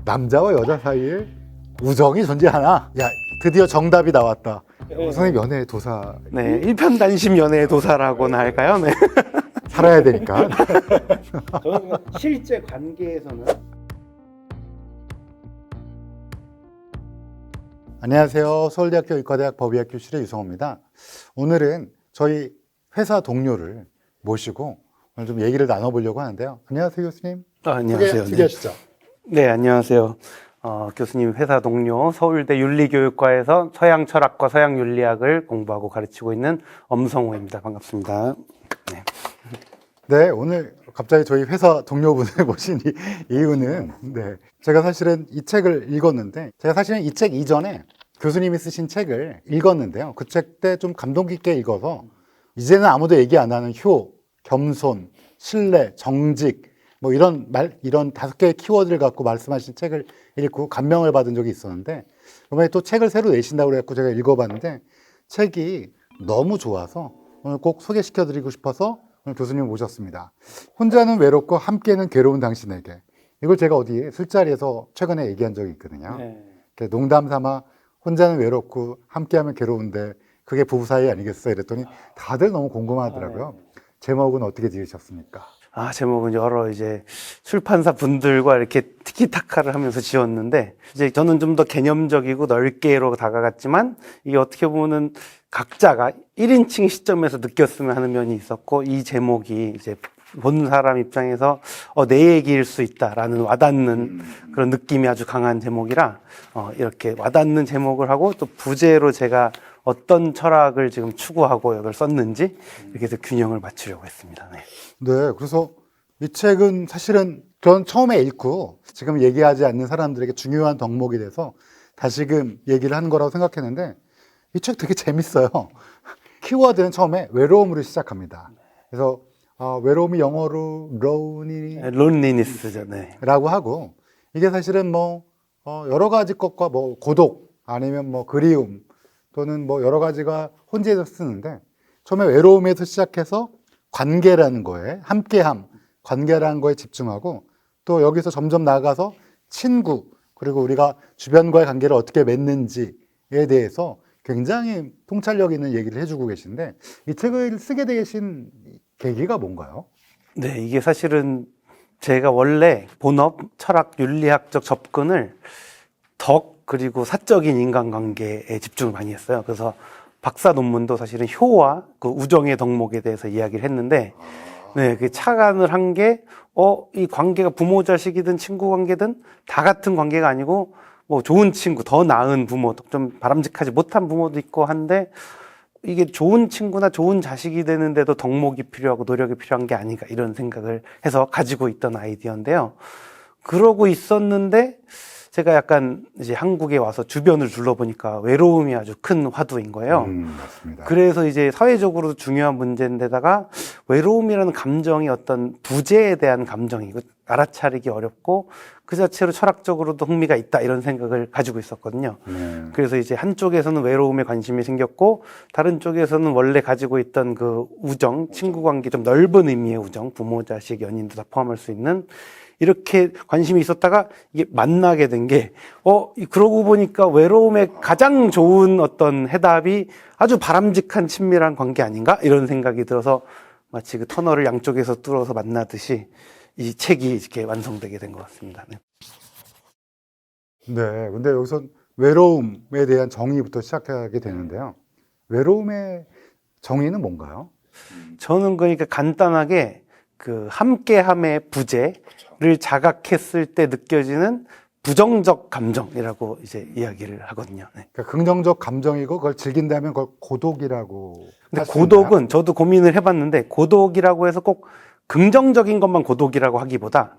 남자와 여자 사이에 우정이 존재하나? 야, 드디어 정답이 나왔다. 선생님 연애의 도사 네, 일편단심 연애의 도사라고나 할까요? 네. 살아야 되니까. 저는 실제 관계에서는 안녕하세요. 서울대학교 의과대학 법의학 교실의 유성호입니다. 오늘은 저희 회사 동료를 모시고 오늘 좀 얘기를 나눠보려고 하는데요. 안녕하세요, 교수님. 안녕하세요. 소개하시죠. 네, 안녕하세요. 교수님 회사 동료 서울대 윤리교육과에서 서양철학과 서양윤리학을 공부하고 가르치고 있는 엄성호입니다. 반갑습니다. 네. 네, 오늘 갑자기 저희 회사 동료분을 모신 이유는 제가 사실은 이 책을 읽었는데 제가 사실은 이 책 이전에 교수님이 쓰신 책을 읽었는데요. 그 책 때 좀 감동 깊게 읽어서 이제는 아무도 얘기 안 하는 효, 겸손, 신뢰, 정직 뭐 이런 5개의 키워드를 갖고 말씀하신 책을 읽고 감명을 받은 적이 있었는데 이번에 또 책을 새로 내신다고 그래갖고 제가 읽어봤는데 책이 너무 좋아서 오늘 꼭 소개시켜드리고 싶어서 오늘 교수님 모셨습니다. 혼자는 외롭고 함께는 괴로운 당신에게. 이걸 제가 어디 술자리에서 최근에 얘기한 적이 있거든요. 네. 농담 삼아 혼자는 외롭고 함께하면 괴로운데 그게 부부 사이 아니겠어요? 이랬더니 다들 너무 궁금하더라고요. 제목은 어떻게 지으셨습니까? 제목은 여러 이제 출판사 분들과 이렇게 티키타카를 하면서 지었는데, 이제 저는 좀 더 개념적이고 넓게로 다가갔지만, 이게 어떻게 보면은 각자가 1인칭 시점에서 느꼈으면 하는 면이 있었고, 이 제목이 이제 본 사람 입장에서 내 얘기일 수 있다라는 와닿는 그런 느낌이 아주 강한 제목이라, 이렇게 와닿는 제목을 하고 또 부제로 제가 어떤 철학을 지금 추구하고 이걸 썼는지 이렇게 해서 균형을 맞추려고 했습니다. 네. 네, 그래서 이 책은 사실은 전 처음에 읽고 지금 얘기하지 않는 사람들에게 중요한 덕목이 돼서 다시금 얘기를 하는 거라고 생각했는데 이 책 되게 재밌어요. 키워드는 처음에 외로움으로 시작합니다. 그래서 외로움이 영어로 론리니스죠. 네. 라고 하고 이게 사실은 여러 가지 것과 고독 아니면 그리움 또는 여러 가지가 혼재해서 쓰는데 처음에 외로움에서 시작해서 관계라는 거에 함께함, 관계라는 거에 집중하고 또 여기서 점점 나아가서 친구 그리고 우리가 주변과의 관계를 어떻게 맺는지에 대해서 굉장히 통찰력 있는 얘기를 해주고 계신데 이 책을 쓰게 되신 계기가 뭔가요? 네, 이게 사실은 제가 원래 본업, 철학, 윤리학적 접근을 덕 그리고 사적인 인간관계에 집중을 많이 했어요. 그래서 박사 논문도 사실은 효와 그 우정의 덕목에 대해서 이야기를 했는데, 네, 그 착안을 한 게, 이 관계가 부모 자식이든 친구 관계든 다 같은 관계가 아니고, 좋은 친구, 더 나은 부모, 좀 바람직하지 못한 부모도 있고 한데, 이게 좋은 친구나 좋은 자식이 되는데도 덕목이 필요하고 노력이 필요한 게 아닌가 이런 생각을 해서 가지고 있던 아이디어인데요. 그러고 있었는데, 제가 약간 이제 한국에 와서 주변을 둘러보니까 외로움이 아주 큰 화두인 거예요. 맞습니다. 그래서 이제 사회적으로도 중요한 문제인데다가 외로움이라는 감정이 어떤 부재에 대한 감정이고 알아차리기 어렵고 그 자체로 철학적으로도 흥미가 있다 이런 생각을 가지고 있었거든요. 그래서 이제 한쪽에서는 외로움에 관심이 생겼고 다른 쪽에서는 원래 가지고 있던 그 우정, 친구 관계 좀 넓은 의미의 우정, 부모, 자식, 연인도 다 포함할 수 있는 이렇게 관심이 있었다가 이게 만나게 된 게, 그러고 보니까 외로움의 가장 좋은 어떤 해답이 아주 바람직한 친밀한 관계 아닌가? 이런 생각이 들어서 마치 그 터널을 양쪽에서 뚫어서 만나듯이 이 책이 이렇게 완성되게 된 것 같습니다. 네. 네, 근데 여기서 외로움에 대한 정의부터 시작하게 되는데요. 외로움의 정의는 뭔가요? 저는 그러니까 간단하게 그 함께함의 부재를 자각했을 때 느껴지는 부정적 감정이라고 이제 이야기를 하거든요. 네. 그러니까 긍정적 감정이고 그걸 즐긴다면 그걸 고독이라고. 근데 할수 있나요? 고독은 저도 고민을 해봤는데 고독이라고 해서 꼭 긍정적인 것만 고독이라고 하기보다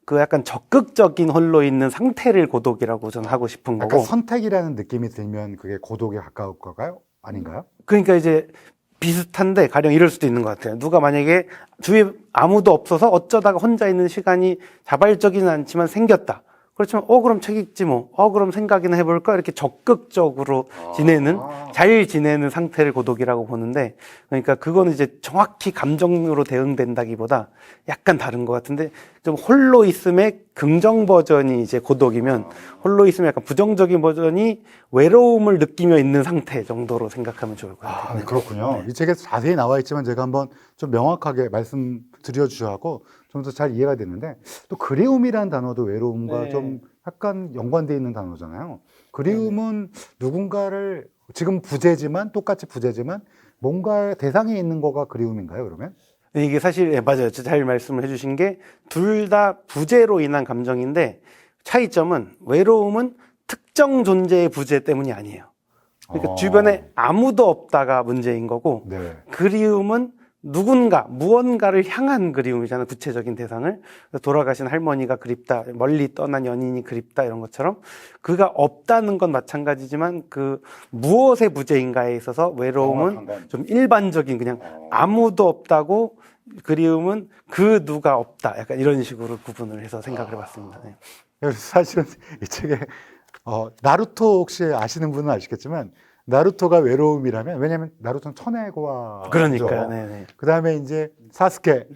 그 약간 적극적인 홀로 있는 상태를 고독이라고 저는 하고 싶은 약간 거고. 선택이라는 느낌이 들면 그게 고독에 가까울 걸까요? 아닌가요? 그러니까 이제 비슷한데 가령 이럴 수도 있는 것 같아요. 누가 만약에 주위에 아무도 없어서 어쩌다가 혼자 있는 시간이 자발적이는 않지만 생겼다. 그렇지만 그럼 책 읽지 뭐. 그럼 생각이나 해볼까? 이렇게 적극적으로 지내는, 잘 지내는 상태를 고독이라고 보는데, 그러니까 그거는 이제 정확히 감정으로 대응된다기보다 약간 다른 것 같은데, 좀 홀로 있음의 긍정 버전이 이제 고독이면, 홀로 있음의 약간 부정적인 버전이 외로움을 느끼며 있는 상태 정도로 생각하면 좋을 것 같아요. 네, 그렇군요. 이 책에 자세히 나와 있지만 제가 한번 좀 명확하게 말씀드려 주셔갖고 좀 더 잘 이해가 되는데, 또 그리움이라는 단어도 외로움과 네. 좀 약간 연관되어 있는 단어잖아요. 그리움은 누군가를 지금 부재지만 똑같이 부재지만 뭔가 대상에 있는 거가 그리움인가요, 그러면? 이게 사실, 맞아요. 잘 말씀을 해주신 게, 둘 다 부재로 인한 감정인데, 차이점은 외로움은 특정 존재의 부재 때문이 아니에요. 그러니까 주변에 아무도 없다가 문제인 거고, 네. 그리움은 누군가, 무언가를 향한 그리움이잖아요. 구체적인 대상을. 돌아가신 할머니가 그립다, 멀리 떠난 연인이 그립다, 이런 것처럼 그가 없다는 건 마찬가지지만 그 무엇의 부재인가에 있어서 외로움은 좀 일반적인 그냥 아무도 없다고, 그리움은 그 누가 없다. 약간 이런 식으로 구분을 해서 생각을 해봤습니다. 네. 그래서 사실은 이 책에 나루토 혹시 아시는 분은 아시겠지만 나루토가 외로움이라면, 왜냐면 나루토는 천혜과 그러니까요. 네네. 그 다음에 이제 사스케,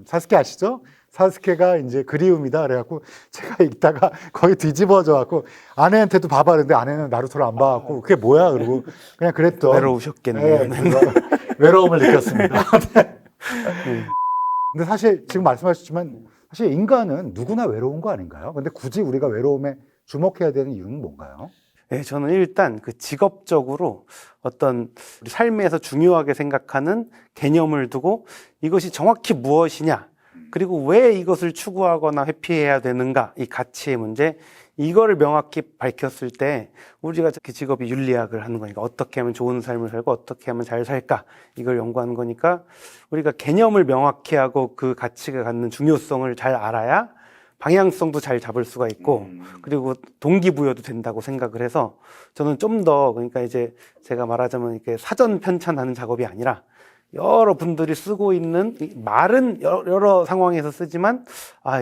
사스케 아시죠? 사스케가 이제 그리움이다 그래갖고 제가 읽다가 거의 뒤집어져 갖고 아내한테도 봐봤는데 아내는 나루토를 안 봐갖고 그게 뭐야 그러고 그냥 그랬던. 외로우셨겠네요. 네, 그래서 외로움을 느꼈습니다. 근데 사실 지금 말씀하셨지만 사실 인간은 누구나 외로운 거 아닌가요? 근데 굳이 우리가 외로움에 주목해야 되는 이유는 뭔가요? 네, 저는 일단 그 직업적으로 어떤 우리 삶에서 중요하게 생각하는 개념을 두고 이것이 정확히 무엇이냐, 그리고 왜 이것을 추구하거나 회피해야 되는가, 이 가치의 문제, 이거를 명확히 밝혔을 때 우리가 그 직업이 윤리학을 하는 거니까 어떻게 하면 좋은 삶을 살고 어떻게 하면 잘 살까, 이걸 연구하는 거니까 우리가 개념을 명확히 하고 그 가치가 갖는 중요성을 잘 알아야 방향성도 잘 잡을 수가 있고, 그리고 동기부여도 된다고 생각을 해서 저는 좀 더, 그러니까 이제 제가 말하자면 이렇게 사전 편찬하는 작업이 아니라 여러 분들이 쓰고 있는 말은 여러 상황에서 쓰지만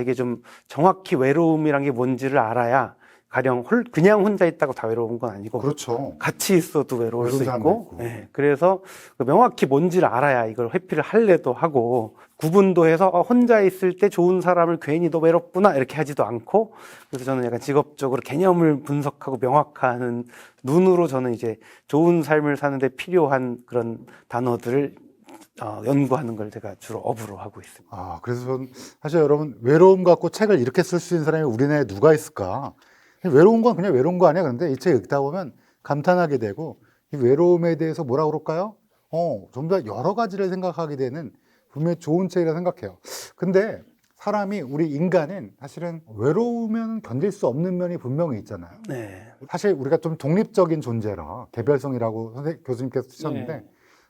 이게 좀 정확히 외로움이란 게 뭔지를 알아야, 가령 그냥 혼자 있다고 다 외로운 건 아니고 그렇죠. 같이 있어도 외로울 수 사람도 있고, 네, 그래서 명확히 뭔지를 알아야 이걸 회피를 할래도 하고, 구분도 해서 혼자 있을 때 좋은 사람을 괜히 너 외롭구나 이렇게 하지도 않고, 그래서 저는 약간 직업적으로 개념을 분석하고 명확한 눈으로 저는 이제 좋은 삶을 사는데 필요한 그런 단어들을 연구하는 걸 제가 주로 업으로 하고 있습니다. 그래서 저는 사실 여러분 외로움 갖고 책을 이렇게 쓸 수 있는 사람이 우리나라에 누가 있을까? 외로운 건 그냥 외로운 거 아니야? 그런데 이 책 읽다 보면 감탄하게 되고, 이 외로움에 대해서 뭐라 그럴까요? 좀 더 여러 가지를 생각하게 되는 분명히 좋은 책이라 생각해요. 근데 사람이, 우리 인간은 사실은 외로우면 견딜 수 없는 면이 분명히 있잖아요. 네. 사실 우리가 좀 독립적인 존재라 개별성이라고 교수님께서 쓰셨는데, 네.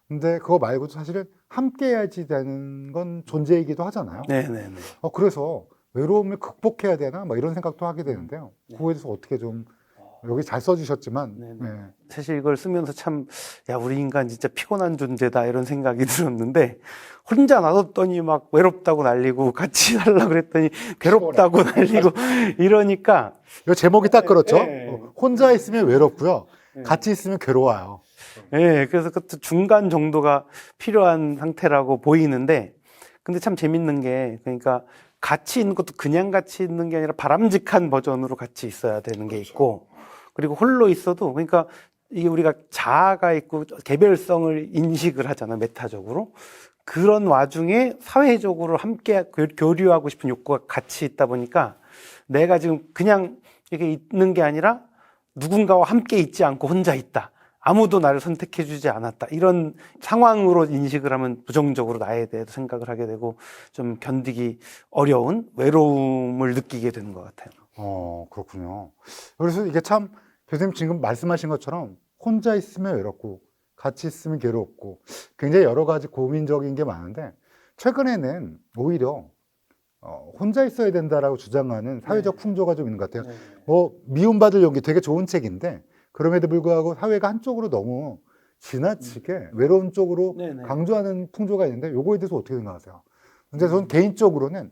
근데 그거 말고도 사실은 함께 해야지 되는 건 존재이기도 하잖아요. 네네네. 그래서 외로움을 극복해야 되나? 막 이런 생각도 하게 되는데요. 그거에 대해서 어떻게 좀, 여기 잘 써주셨지만. 네네. 네. 사실 이걸 쓰면서 참, 우리 인간 진짜 피곤한 존재다 이런 생각이 들었는데, 혼자 놔뒀더니 막 외롭다고 난리고, 같이 살려고 그랬더니 괴롭다고 난리고, 이러니까. 이 제목이 딱 그렇죠. 네. 혼자 있으면 외롭고요. 같이 있으면 괴로워요. 네, 그래서 그 중간 정도가 필요한 상태라고 보이는데, 근데 참 재밌는 게, 그러니까 같이 있는 것도 그냥 같이 있는 게 아니라 바람직한 버전으로 같이 있어야 되는 게 있고, 그리고 홀로 있어도, 그러니까 이게 우리가 자아가 있고 개별성을 인식을 하잖아, 메타적으로. 그런 와중에 사회적으로 함께 교류하고 싶은 욕구가 같이 있다 보니까 내가 지금 그냥 이렇게 있는 게 아니라 누군가와 함께 있지 않고 혼자 있다. 아무도 나를 선택해주지 않았다. 이런 상황으로 인식을 하면 부정적으로 나에 대해서 생각을 하게 되고 좀 견디기 어려운 외로움을 느끼게 되는 것 같아요. 그렇군요. 그래서 이게 참 교수님 지금 말씀하신 것처럼 혼자 있으면 외롭고 같이 있으면 괴롭고 굉장히 여러 가지 고민적인 게 많은데, 최근에는 오히려 혼자 있어야 된다라고 주장하는 사회적 풍조가 좀 있는 것 같아요. 미움받을 용기, 되게 좋은 책인데 그럼에도 불구하고 사회가 한쪽으로 너무 지나치게 외로운 쪽으로 강조하는 풍조가 있는데, 요거에 대해서 어떻게 생각하세요? 근데 저는 개인적으로는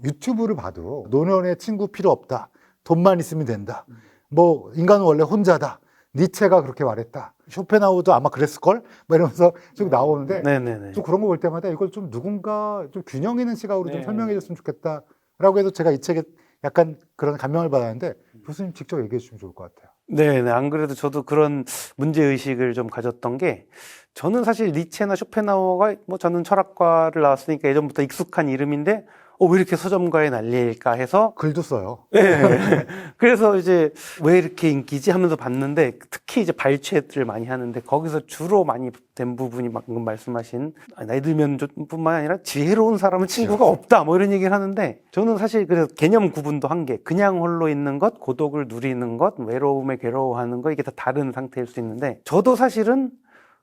유튜브를 봐도 노년의 친구 필요 없다. 돈만 있으면 된다. 뭐 인간은 원래 혼자다. 니체가 그렇게 말했다. 쇼펜하우도 아마 그랬을걸? 뭐 이러면서 쭉 나오는데 네네네. 좀 그런 거 볼 때마다 이걸 좀 누군가 좀 균형 있는 시각으로 좀 네. 설명해 줬으면 좋겠다라고 해서 제가 이 책에 약간 그런 감명을 받았는데 교수님 직접 얘기해 주시면 좋을 것 같아요. 네네. 안 그래도 저도 그런 문제의식을 좀 가졌던 게, 저는 사실 니체나 쇼펜하우어가 뭐 저는 철학과를 나왔으니까 예전부터 익숙한 이름인데, 왜 이렇게 서점가에 난리일까 해서, 글도 써요. 네. 그래서 이제 왜 이렇게 인기지 하면서 봤는데, 특히 이제 발췌를 많이 하는데 거기서 주로 많이 된 부분이 방금 말씀하신 나이 들면 뿐만 아니라 지혜로운 사람은 친구가 없다 뭐 이런 얘기를 하는데, 저는 사실 그래서 개념 구분도 한 게, 그냥 홀로 있는 것, 고독을 누리는 것, 외로움에 괴로워하는 것, 이게 다 다른 상태일 수 있는데, 저도 사실은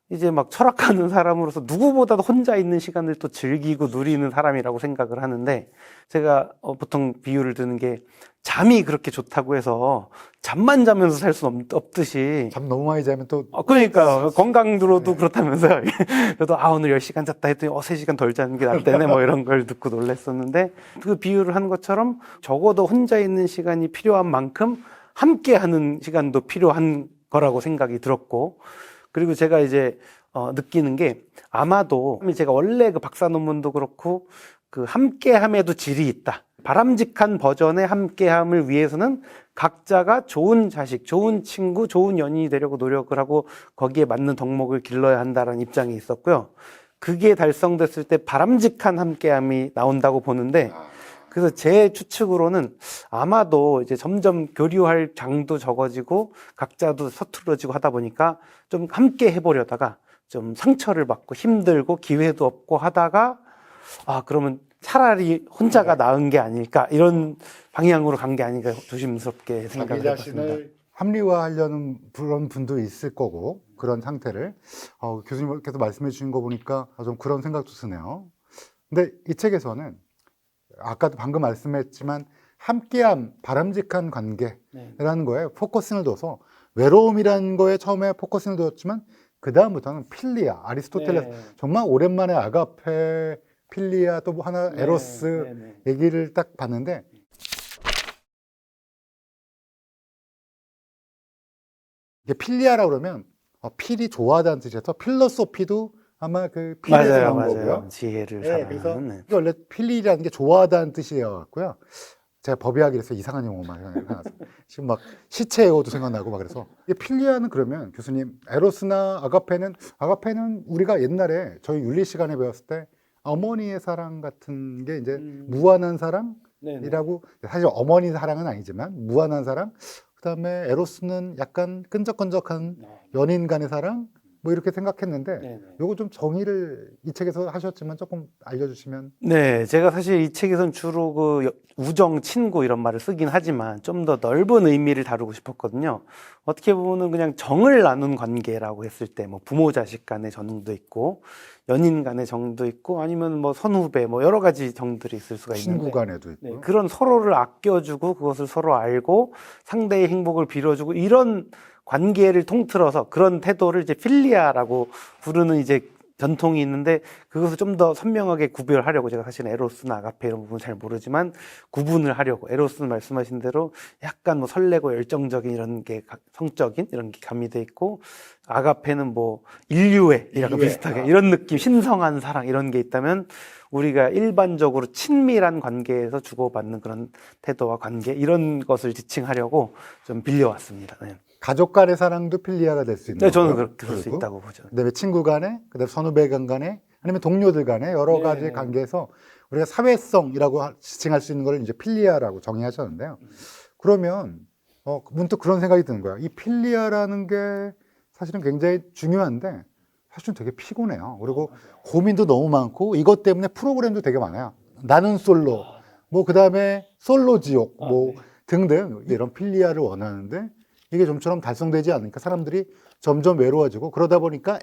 이제 막 철학하는 사람으로서 누구보다도 혼자 있는 시간을 또 즐기고 누리는 사람이라고 생각을 하는데, 제가 보통 비유를 드는 게, 잠이 그렇게 좋다고 해서 잠만 자면서 살 수는 없듯이, 잠 너무 많이 자면 또 그러니까 건강으로도 그렇다면서요. 저도 오늘 10시간 잤다 했더니 3시간 덜 자는 게 낫다네 뭐 이런 걸 듣고 놀랐었는데, 그 비유를 한 것처럼 적어도 혼자 있는 시간이 필요한 만큼 함께 하는 시간도 필요한 거라고 생각이 들었고, 그리고 제가 이제 느끼는 게, 아마도 제가 원래 그 박사 논문도 그렇고 그 함께함에도 질이 있다. 바람직한 버전의 함께함을 위해서는 각자가 좋은 자식, 좋은 친구, 좋은 연인이 되려고 노력을 하고 거기에 맞는 덕목을 길러야 한다는 입장이 있었고요. 그게 달성됐을 때 바람직한 함께함이 나온다고 보는데, 그래서 제 추측으로는 아마도 이제 점점 교류할 장도 적어지고 각자도 서툴러지고 하다 보니까 좀 함께 해보려다가 좀 상처를 받고 힘들고 기회도 없고 하다가, 그러면 차라리 혼자가 나은 게 아닐까, 이런 방향으로 간 게 아닌가 조심스럽게 생각을 자기 해봤습니다. 자신을 합리화하려는 그런 분도 있을 거고, 그런 상태를 교수님께서 말씀해 주신 거 보니까 좀 그런 생각도 드네요. 근데 이 책에서는 아까도 방금 말씀했지만 함께함, 바람직한 관계라는 거에 포커싱을 둬서, 외로움이라는 거에 처음에 포커싱을 뒀지만 그 다음부터는 필리아, 아리스토텔레스, 정말 오랜만에 아가페, 필리아, 또 뭐 하나 에로스 얘기를 딱 봤는데, 이게 필리아라고 그러면 필이 좋아하다는 뜻이어서 필로소피도 아마 그 필에서 나온 거고요. 지혜를 네, 사랑하는. 그래서 이게 원래 필리라는 게 좋아하다는 뜻이었고요. 제가 법의학이라서 이상한 용어만 생각나서 지금 막 시체어도 생각나고 막 그래서, 이 필리아는 그러면 교수님, 에로스나 아가페는 우리가 옛날에 저희 윤리 시간에 배웠을 때 어머니의 사랑 같은 게 이제 무한한 사랑이라고, 사실 어머니 사랑은 아니지만 무한한 사랑, 그다음에 에로스는 약간 끈적끈적한 연인 간의 사랑, 뭐 이렇게 생각했는데, 요거 좀 정의를 이 책에서 하셨지만 조금 알려주시면. 네, 제가 사실 이 책에선 주로 그 우정, 친구 이런 말을 쓰긴 하지만 좀 더 넓은 의미를 다루고 싶었거든요. 어떻게 보면 그냥 정을 나눈 관계라고 했을 때, 뭐 부모 자식 간의 정도 있고, 연인 간의 정도 있고, 아니면 뭐 선후배, 뭐 여러 가지 정들이 있을 수가 있는데, 친구 간에도 있고, 그런 서로를 아껴주고 그것을 서로 알고 상대의 행복을 빌어주고, 이런 관계를 통틀어서 그런 태도를 이제 필리아라고 부르는 이제 전통이 있는데, 그것을 좀 더 선명하게 구별하려고 제가 사실 에로스나 아가페 이런 부분 잘 모르지만 구분을 하려고, 에로스는 말씀하신 대로 약간 뭐 설레고 열정적인 이런 게, 성적인 이런 게 가미돼 있고, 아가페는 뭐 인류애 이랑 비슷하게 이런 느낌, 신성한 사랑 이런 게 있다면, 우리가 일반적으로 친밀한 관계에서 주고받는 그런 태도와 관계, 이런 것을 지칭하려고 좀 빌려왔습니다. 네. 가족 간의 사랑도 필리아가 될 수 있는 네, 저는 거고요. 그렇게 볼 수 있다고 보죠. 그다음에 친구 간에, 그다음에 선후배 간에, 아니면 동료들 간에 여러 가지 관계에서 우리가 사회성이라고 지칭할 수 있는 걸 이제 필리아라고 정의하셨는데요. 그러면 문득 그런 생각이 드는 거야. 이 필리아라는 게 사실은 굉장히 중요한데 사실은 되게 피곤해요. 그리고 고민도 너무 많고, 이것 때문에 프로그램도 되게 많아요. 나는 솔로, 뭐 그다음에 솔로 지옥, 뭐 등등 이런 필리아를 원하는데, 이게 좀처럼 달성되지 않으니까 사람들이 점점 외로워지고, 그러다 보니까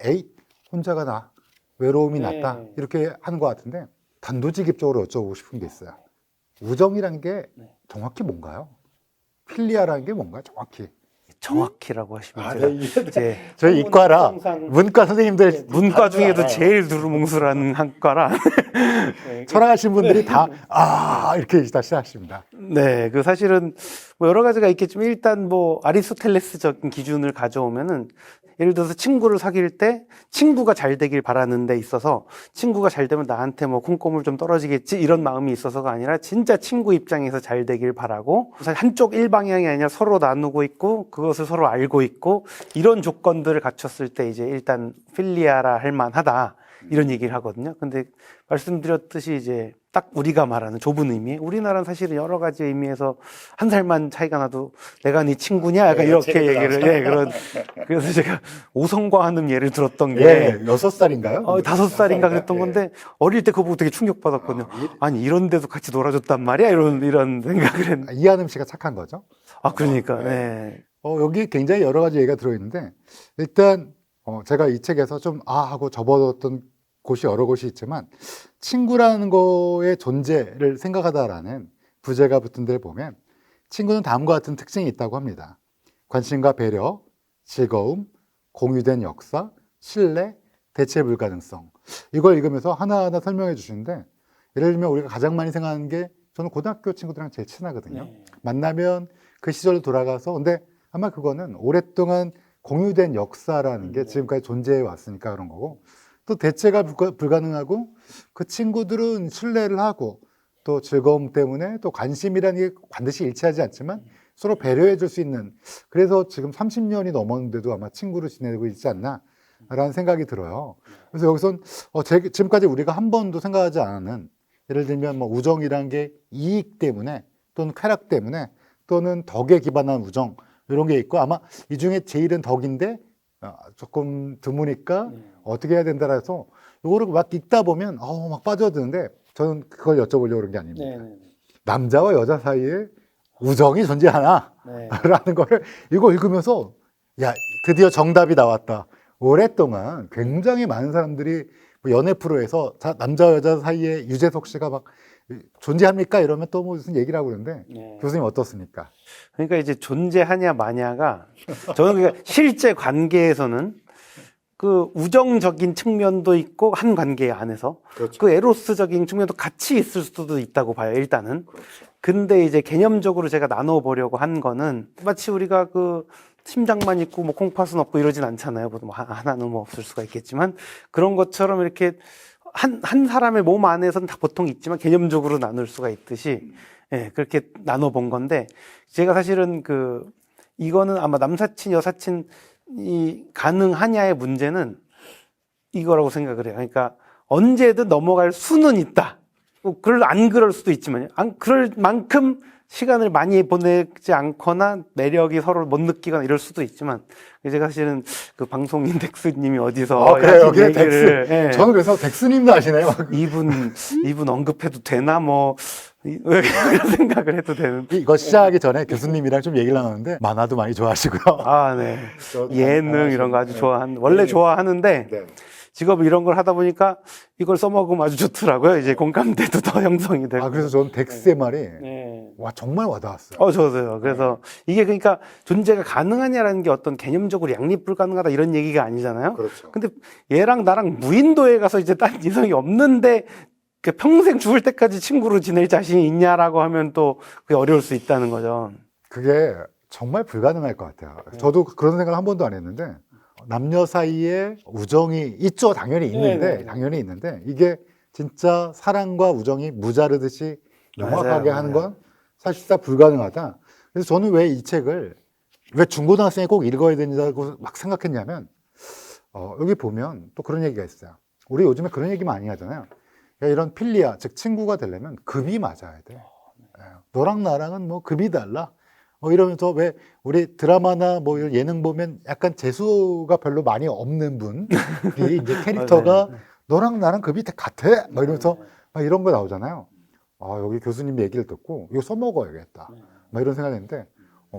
혼자가 나, 외로움이 낫다, 이렇게 하는 것 같은데, 단도직입적으로 여쭤보고 싶은 게 있어요. 우정이라는 게 정확히 뭔가요? 필리아라는 게 뭔가요, 정확히? 정확히라고 하시면 아, 제가 네, 이해- 이제 저희 이과라 항상 문과 선생님들 문과 중에도 알아요. 제일 두루뭉술한 한과라. 철학하신 분들이 다 이렇게 다시 하십니다. 네, 그 사실은 뭐 여러 가지가 있겠지만 일단 뭐 아리스토텔레스적인 기준을 가져오면은 예를 들어서 친구를 사귈 때 친구가 잘 되길 바라는 데 있어서 친구가 잘 되면 나한테 뭐 콩고물 좀 떨어지겠지 이런 마음이 있어서가 아니라 진짜 친구 입장에서 잘 되길 바라고 사실 한쪽 일방향이 아니라 서로 나누고 있고 그것을 서로 알고 있고 이런 조건들을 갖췄을 때 이제 일단 필리아라 할 만하다 이런 얘기를 하거든요. 근데 말씀드렸듯이 이제 딱 우리가 말하는 좁은 의미, 우리나라는 사실은 여러 가지 의미에서 한 살만 차이가 나도 내가 네 친구냐? 약간 네, 이렇게 책에도 얘기를, 그래서 제가 오성과하는 예를 들었던 게, 예, 6살인가요? 5살인가 그랬던 건데, 어릴 때 그거 보고 되게 충격받았거든요. 아니, 이런 데도 같이 놀아줬단 말이야? 이런 생각을 했는데. 이하늘 씨가 착한 거죠. 그러니까, 네. 여기 굉장히 여러 가지 얘기가 들어있는데, 일단, 제가 이 책에서 좀, 하고 접어뒀던 곳이 여러 곳이 있지만, 친구라는 거의 존재를 생각하다라는 부제가 붙은 데를 보면, 친구는 다음과 같은 특징이 있다고 합니다. 관심과 배려, 즐거움, 공유된 역사, 신뢰, 대체 불가능성. 이걸 읽으면서 하나하나 설명해 주시는데, 예를 들면 우리가 가장 많이 생각하는 게, 저는 고등학교 친구들이랑 제일 친하거든요. 만나면 그 시절로 돌아가서, 근데 아마 그거는 오랫동안 공유된 역사라는 게 지금까지 존재해 왔으니까 그런 거고, 또 대체가 불가능하고 그 친구들은 신뢰를 하고 또 즐거움 때문에 또 관심이라는 게 반드시 일치하지 않지만 서로 배려해 줄 수 있는, 그래서 지금 30년이 넘었는데도 아마 친구로 지내고 있지 않나 라는 생각이 들어요. 그래서 여기선 지금까지 우리가 한 번도 생각하지 않은, 예를 들면 뭐 우정이란 게 이익 때문에 또는 쾌락 때문에 또는 덕에 기반한 우정 이런 게 있고, 아마 이 중에 제일은 덕인데 조금 드무니까 어떻게 해야 된다라 해서 요거를 막 읽다 보면 막 빠져드는데, 저는 그걸 여쭤보려고 그런 게 아닙니다. 남자와 여자 사이에 우정이 존재하나? 네. 라는 거를 이거 읽으면서 야, 드디어 정답이 나왔다. 오랫동안 굉장히 많은 사람들이 뭐 연애 프로에서 남자와 여자 사이에 유재석 씨가 막 존재합니까? 이러면 또 무슨 얘기를 하고 그러는데, 교수님 어떻습니까? 그러니까 이제 존재하냐 마냐가 저는 그러니까 실제 관계에서는 그 우정적인 측면도 있고 한 관계 안에서 그렇죠. 그 에로스적인 측면도 같이 있을 수도 있다고 봐요, 일단은. 근데 이제 개념적으로 제가 나눠 보려고 한 거는 마치 우리가 그 심장만 있고 뭐 콩팥은 없고 이러진 않잖아요. 뭐 하나는 뭐 없을 수가 있겠지만 그런 것처럼 이렇게 한 사람의 몸 안에서는 다 보통 있지만 개념적으로 나눌 수가 있듯이 그렇게 나눠 본 건데, 제가 사실은 이거는 아마 남사친, 여사친이 가능하냐의 문제는 이거라고 생각을 해요. 그러니까 언제든 넘어갈 수는 있다. 안 그럴 수도 있지만, 그럴 만큼 시간을 많이 보내지 않거나 매력이 서로 못 느끼거나 이럴 수도 있지만, 제가 사실은 그 방송인 덱스님이 어디서 그래요. 하신 여기 덱스. 저는 그래서 덱스님도 아시네요. 이분 언급해도 되나 왜 그런 생각을 해도 되는데. 이거 시작하기 전에 교수님이랑 좀 얘기를 나눴는데 만화도 많이 좋아하시고요. 네. 예능 이런 거 아주 원래 좋아하는데 네. 직업 이런 걸 하다 보니까 이걸 써먹으면 아주 좋더라고요. 이제 공감대도 더 형성이 되고. 그래서 저는 덱스의 말이 네. 정말 와닿았어요. 저도요. 그래서 이게 그러니까 존재가 가능하냐라는 게 어떤 개념적으로 양립 불가능하다 이런 얘기가 아니잖아요. 그렇죠. 근데 얘랑 나랑 무인도에 가서 이제 딴 이성이 없는데 평생 죽을 때까지 친구로 지낼 자신이 있냐라고 하면 또 그게 어려울 수 있다는 거죠. 그게 정말 불가능할 것 같아요. 저도 그런 생각을 한 번도 안 했는데, 남녀 사이에 우정이 있죠. 당연히 있는데 이게 진짜 사랑과 우정이 무자르듯이 명확하게 맞아요. 하는 건 사실상 불가능하다. 그래서 저는 왜 이 책을 왜 중고등학생이 꼭 읽어야 된다고 막 생각했냐면, 여기 보면 또 그런 얘기가 있어요. 우리 요즘에 그런 얘기 많이 하잖아요. 그러니까 이런 필리아, 즉 친구가 되려면 급이 맞아야 돼. 너랑 나랑은 뭐 급이 달라. 이러면서 왜 우리 드라마나 뭐 이런 예능 보면 약간 재수가 별로 많이 없는 분이 이제 캐릭터가 너랑 나랑 급이 같아. 막 이러면서 막 이런 거 나오잖아요. 여기 교수님 얘기를 듣고 이거 써먹어야겠다. 막 이런 생각했는데,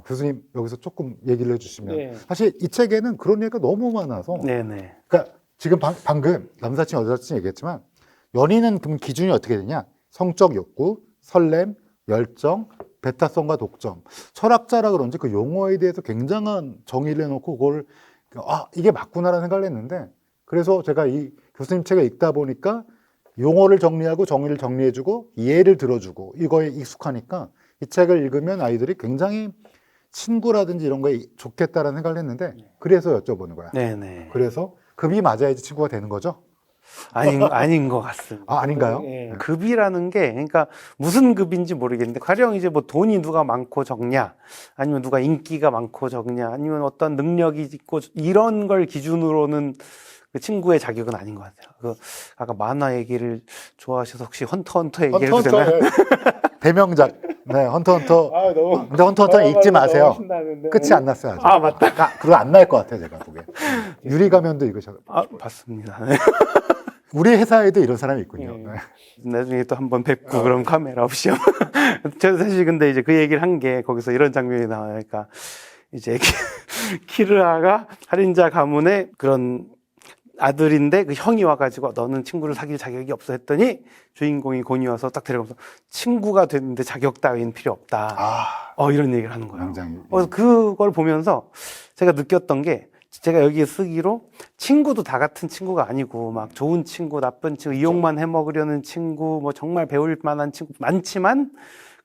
교수님 여기서 조금 얘기를 해주시면. 사실 이 책에는 그런 얘기가 너무 많아서. 그러니까 지금 방금 남사친 여사친 얘기했지만, 연인은 그럼 기준이 어떻게 되냐? 성적 욕구, 설렘, 열정, 배타성과 독점. 철학자라 그런지 그 용어에 대해서 굉장한 정의를 해놓고 그걸 이게 맞구나라는 생각을 했는데 그래서 제가 이 교수님 책을 읽다 보니까 용어를 정리하고 정의를 정리해주고 예를 들어주고 이거에 익숙하니까 이 책을 읽으면 아이들이 굉장히 친구라든지 이런 거에 좋겠다라는 생각을 했는데 그래서 여쭤보는 거야. 네네. 그래서 급이 맞아야지 친구가 되는 거죠? 아닌 것 같습니다. 아닌가요? 예, 급이라는 게, 그러니까 무슨 급인지 모르겠는데, 가령 이제 뭐 돈이 누가 많고 적냐, 아니면 누가 인기가 많고 적냐, 아니면 어떤 능력이 있고, 이런 걸 기준으로는 그 친구의 자격은 아닌 것 같아요. 아까 만화 얘기를 좋아하셔서 혹시 헌터 얘기해도 되나요? 대명작. 네, 헌터. 너무. 근데 헌터는 읽지 마세요. 끝이 안 났어요. 아직. 맞다. 그리고 안 날 것 같아요, 제가 보기에. 유리가면도 읽으셔. 봤습니다. 우리 회사에도 이런 사람이 있군요. 네. 네. 나중에 또 한번 뵙고 그럼 카메라 없이요. 저 사실 근데 이제 그 얘기를 한 게 거기서 이런 장면이 나오니까 이제 키르아가 살인자 가문의 그런 아들인데 그 형이 와가지고 너는 친구를 사귈 자격이 없어 했더니 주인공이 곤이 와서 딱 데려가면서 친구가 됐는데 자격 따위는 필요 없다. 이런 얘기를 하는 거예요. 굉장히. 그래서 그걸 보면서 제가 느꼈던 게 제가 여기에 쓰기로 친구도 다 같은 친구가 아니고 막 좋은 친구, 나쁜 친구, 이용만 해먹으려는 친구, 뭐 정말 배울 만한 친구 많지만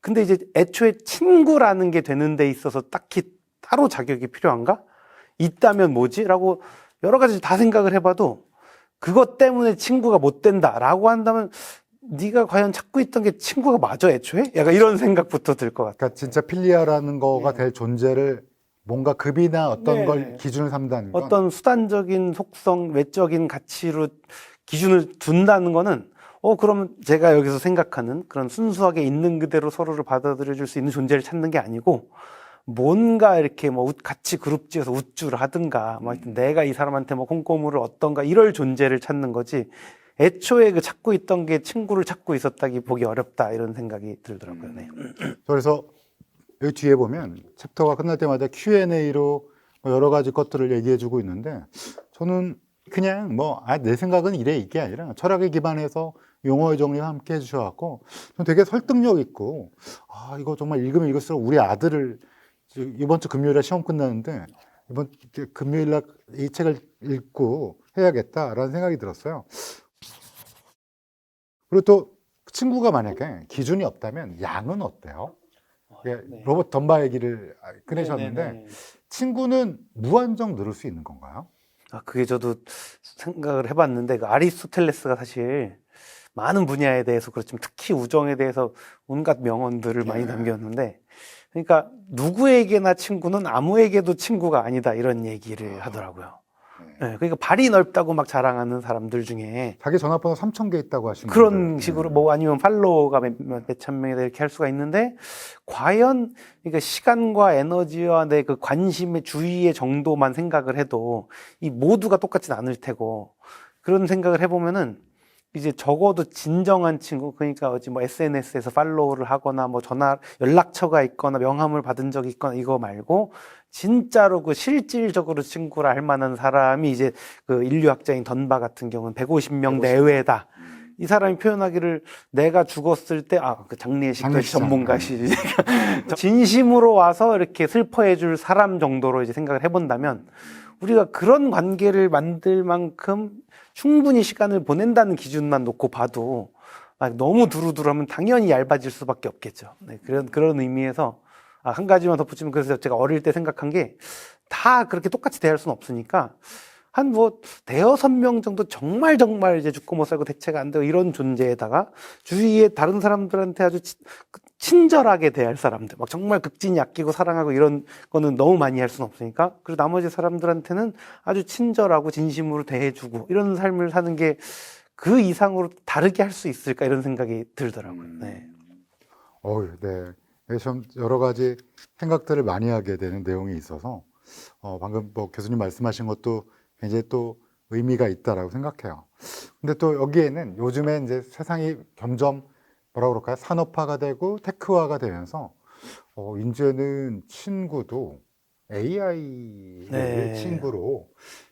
근데 이제 애초에 친구라는 게 되는 데 있어서 딱히 따로 자격이 필요한가? 있다면 뭐지? 라고 여러 가지 다 생각을 해봐도 그것 때문에 친구가 못 된다라고 한다면 네가 과연 찾고 있던 게 친구가 맞아 애초에? 약간 이런 생각부터 들 것 같아요. 그러니까 진짜 필리아라는 거가 될 존재를 뭔가 급이나 어떤 네. 걸 기준을 삼다는 건 어떤 수단적인 속성, 외적인 가치로 기준을 둔다는 거는 그러면 제가 여기서 생각하는 그런 순수하게 있는 그대로 서로를 받아들여 줄 수 있는 존재를 찾는 게 아니고 뭔가 이렇게 뭐 같이 그룹지어서 우쭐을 하든가 뭐 하여튼 내가 이 사람한테 뭐 콩고물을 얻던가 이럴 존재를 찾는 거지 애초에 그 찾고 있던 게 친구를 찾고 있었다기 보기 어렵다 이런 생각이 들더라고요. 네. 그래서 여기 뒤에 보면 챕터가 끝날 때마다 Q&A로 여러 가지 것들을 얘기해 주고 있는데 저는 그냥 내 생각은 이래 이게 아니라 철학에 기반해서 용어의 정리와 함께 해주셔갖고 전 되게 설득력 있고 이거 정말 읽으면 읽을수록 우리 아들을 이번 주 금요일에 시험 끝나는데 이번 금요일날 이 책을 읽고 해야겠다라는 생각이 들었어요. 그리고 또 친구가 만약에 기준이 없다면 양은 어때요? 네. 로버트 덤바 얘기를 꺼내셨는데 네네네. 친구는 무한정 늘을 수 있는 건가요? 그게 저도 생각을 해봤는데 그 아리스토텔레스가 사실 많은 분야에 대해서 그렇지만 특히 우정에 대해서 온갖 명언들을 많이 남겼는데 그러니까 누구에게나 친구는 아무에게도 친구가 아니다 이런 얘기를 하더라고요. 네, 그러니까 발이 넓다고 막 자랑하는 사람들 중에 자기 전화번호 3,000개 있다고 하시는 그런 분들. 식으로 뭐 아니면 팔로워가 몇천 명이다 이렇게 할 수가 있는데 과연 그러니까 시간과 에너지와 내 그 관심의 주의의 정도만 생각을 해도 이 모두가 똑같진 않을 테고 그런 생각을 해보면은 이제 적어도 진정한 친구 그러니까 어찌 뭐 SNS에서 팔로우를 하거나 뭐 전화 연락처가 있거나 명함을 받은 적이 있거나 이거 말고 진짜로 그 실질적으로 친구라 할 만한 사람이 이제 그 인류학자인 던바 같은 경우는 150명 내외다. 이 사람이 표현하기를 내가 죽었을 때 그 장례식도 전문가시 진심으로 와서 이렇게 슬퍼해 줄 사람 정도로 이제 생각을 해본다면 우리가 그런 관계를 만들 만큼 충분히 시간을 보낸다는 기준만 놓고 봐도 너무 두루두루하면 당연히 얇아질 수밖에 없겠죠. 네, 그런 의미에서 한 가지만 덧붙이면 그래서 제가 어릴 때 생각한 게 다 그렇게 똑같이 대할 수는 없으니까 한 대여섯 명 정도 정말 이제 죽고 못 살고 대체가 안 되고 이런 존재에다가 주위에 다른 사람들한테 아주 친절하게 대할 사람들 막 정말 극진히 아끼고 사랑하고 이런 거는 너무 많이 할 수는 없으니까 그리고 나머지 사람들한테는 아주 친절하고 진심으로 대해주고 이런 삶을 사는 게 그 이상으로 다르게 할 수 있을까 이런 생각이 들더라고요. 네. 네. 좀 여러 가지 생각들을 많이 하게 되는 내용이 있어서 방금 교수님 말씀하신 것도 굉장히 또 의미가 있다라고 생각해요. 근데 또 여기에는 요즘에 이제 세상이 점점 산업화가 되고 테크화가 되면서 이제는 친구도 AI의 네. 친구로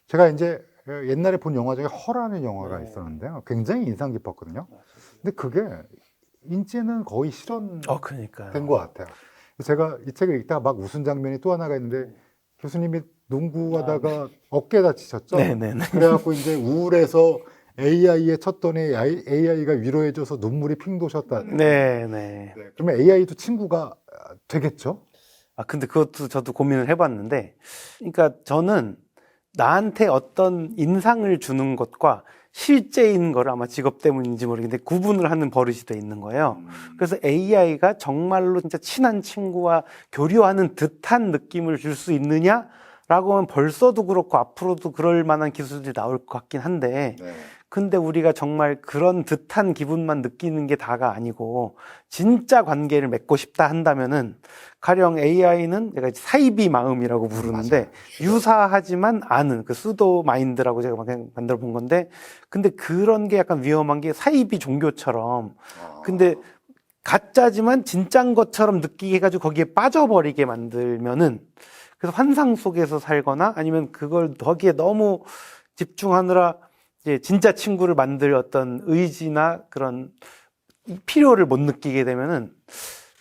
제가 이제 옛날에 본 영화 중에 허라는 영화가 있었는데요. 굉장히 인상 깊었거든요. 근데 그게 이제는 거의 실현된 그러니까요. 것 같아요. 제가 이 책을 읽다가 막 웃은 장면이 또 하나가 있는데 교수님이 농구하다가 어깨 다치셨죠? 네네네. 그래갖고 이제 우울해서 AI에 쳤더니 AI가 위로해줘서 눈물이 핑 도셨다. 네네. 네, 그러면 AI도 친구가 되겠죠? 아, 근데 그것도 저도 고민을 해봤는데, 그러니까 저는 나한테 어떤 인상을 주는 것과 실제인 거를 아마 직업 때문인지 모르겠는데 구분을 하는 버릇이 돼 있는 거예요. 그래서 AI가 정말로 진짜 친한 친구와 교류하는 듯한 느낌을 줄 수 있느냐라고 하면 벌써도 그렇고 앞으로도 그럴 만한 기술들이 나올 것 같긴 한데, 근데 우리가 정말 그런 듯한 기분만 느끼는 게 다가 아니고 진짜 관계를 맺고 싶다 한다면은 가령 AI는 내가 이제 사이비 마음이라고 부르는데 유사하지만 않은 그 수도 마인드라고 제가 그냥 만들어 본 건데, 근데 그런 게 약간 위험한 게 사이비 종교처럼, 근데 가짜지만 진짜인 것처럼 느끼게 해가지고 거기에 빠져버리게 만들면은, 그래서 환상 속에서 살거나 아니면 그걸 거기에 너무 집중하느라 이제 진짜 친구를 만들 어떤 의지나 그런 필요를 못 느끼게 되면은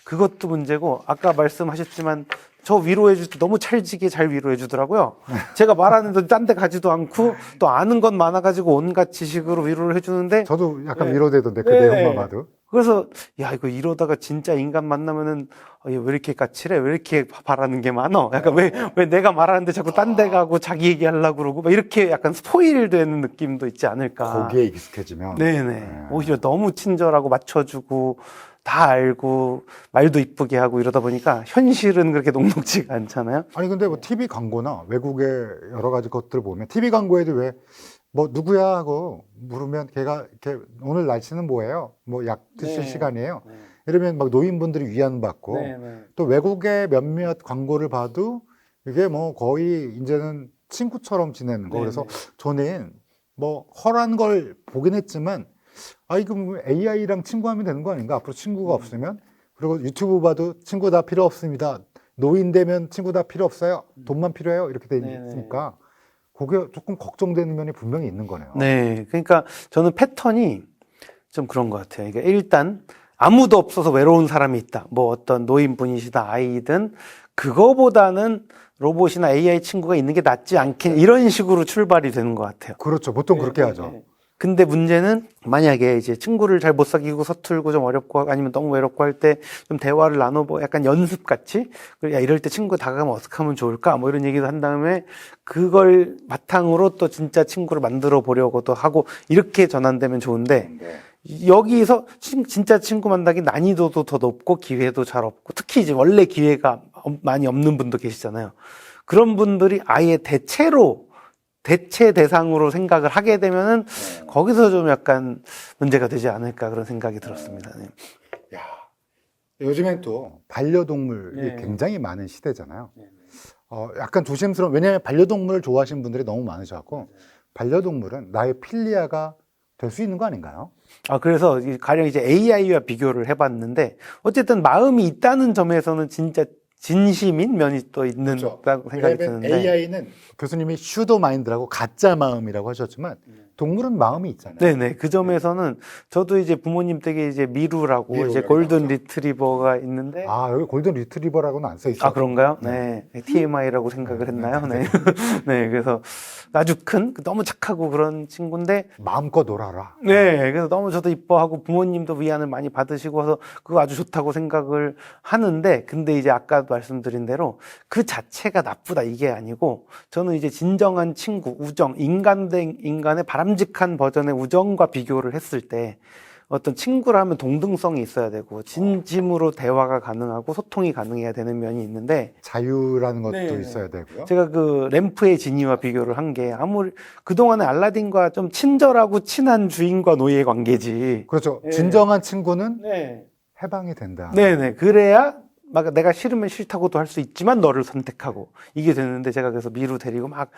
그것도 문제고, 아까 말씀하셨지만 저 위로해줄 때 너무 찰지게 잘 위로해주더라고요. 제가 말하는데 딴 데 가지도 않고 또 아는 건 많아가지고 온갖 지식으로 위로를 해주는데, 저도 약간 네. 위로되던데 그 네. 내용만 봐도. 그래서 야, 이거 이러다가 진짜 인간 만나면은 왜 이렇게 까칠해? 왜 이렇게 바라는 게 많어? 약간 왜 내가 말하는데 자꾸 딴 데 가고 자기 얘기하려고 그러고 막 이렇게 약간 스포일 되는 느낌도 있지 않을까. 거기에 익숙해지면. 네네. 오히려 너무 친절하고 맞춰주고 다 알고 말도 이쁘게 하고 이러다 보니까 현실은 그렇게 녹록지가 않잖아요. 아니 근데 뭐 TV 광고나 외국의 여러 가지 것들을 보면 TV 광고에도 왜 뭐 누구야 하고 물으면 걔가 이렇게 오늘 날씨는 뭐예요? 뭐 약 드실 네. 시간이에요? 이러면 막 노인분들이 위안받고, 또 외국의 몇몇 광고를 봐도 이게 뭐 거의 이제는 친구처럼 지내는 거. 그래서 저는 뭐 헐한 걸 보긴 했지만, 아 이거 뭐 AI랑 친구하면 되는 거 아닌가? 앞으로 친구가 없으면. 그리고 유튜브 봐도 친구 다 필요 없습니다. 노인 되면 친구 다 필요 없어요. 돈만 필요해요. 이렇게 돼 있으니까 그게 조금 걱정되는 면이 분명히 있는 거네요. 네. 그러니까 저는 패턴이 좀 그런 것 같아요. 그러니까 일단 아무도 없어서 외로운 사람이 있다. 뭐 어떤 노인분이시다, 아이든, 그거보다는 로봇이나 AI 친구가 있는 게 낫지 않겠, 이런 식으로 출발이 되는 것 같아요. 그렇죠. 보통 그렇게 하죠. 근데 문제는 만약에 이제 친구를 잘 못 사귀고 서툴고 좀 어렵고 아니면 너무 외롭고 할 때 좀 대화를 나눠보, 약간 연습같이, 야, 이럴 때 친구 다가가면 어떻게 하면 좋을까? 뭐 이런 얘기도 한 다음에 그걸 바탕으로 또 진짜 친구를 만들어 보려고도 하고 이렇게 전환되면 좋은데, 여기서 진짜 친구 만나기 난이도도 더 높고 기회도 잘 없고, 특히 이제 원래 기회가 많이 없는 분도 계시잖아요. 그런 분들이 아예 대체 대상으로 생각을 하게 되면은 거기서 좀 약간 문제가 되지 않을까 그런 생각이 들었습니다. 네. 야, 요즘엔 또 반려동물이 네. 굉장히 많은 시대잖아요. 약간 조심스러운, 왜냐하면 반려동물을 좋아하시는 분들이 너무 많으셔갖고, 반려동물은 나의 필리아가 될 수 있는 거 아닌가요? 아, 그래서 가령 이제 AI와 비교를 해봤는데, 어쨌든 마음이 있다는 점에서는 진짜 진심인 면이 또 있는다고 생각이 드는데. AI는 교수님이 슈도 마인드라고 가짜 마음이라고 하셨지만, 동물은 마음이 있잖아요. 네네. 그 점에서는 저도 이제 부모님 댁에 이제 미루라고 미루, 이제 골든 리트리버가 있는데. 아, 여기 골든 리트리버라고는 안 써 있어요. 아, 그런가요? 네. TMI라고 생각을 했나요? 네. 네. 그래서 아주 큰, 너무 착하고 그런 친구인데. 마음껏 놀아라. 네. 그래서 너무 저도 이뻐하고 부모님도 위안을 많이 받으시고 해서 그거 아주 좋다고 생각을 하는데, 근데 이제 아까 말씀드린 대로 그 자체가 나쁘다 이게 아니고, 저는 이제 진정한 친구, 우정, 인간 대 인간의 바람직한 버전의 우정과 비교를 했을 때, 어떤 친구라 하면 동등성이 있어야 되고 진심으로 대화가 가능하고 소통이 가능해야 되는 면이 있는데, 자유라는 것도 네. 있어야 되고요. 제가 그 램프의 지니와 비교를 한 게, 아무리 그동안에 알라딘과 좀 친절하고 친한 주인과 노예의 관계지. 그렇죠. 네. 진정한 친구는 네. 해방이 된다. 네네. 그래야 막 내가 싫으면 싫다고도 할 수 있지만 너를 선택하고 이게 되는데, 제가 그래서 미루 데리고 막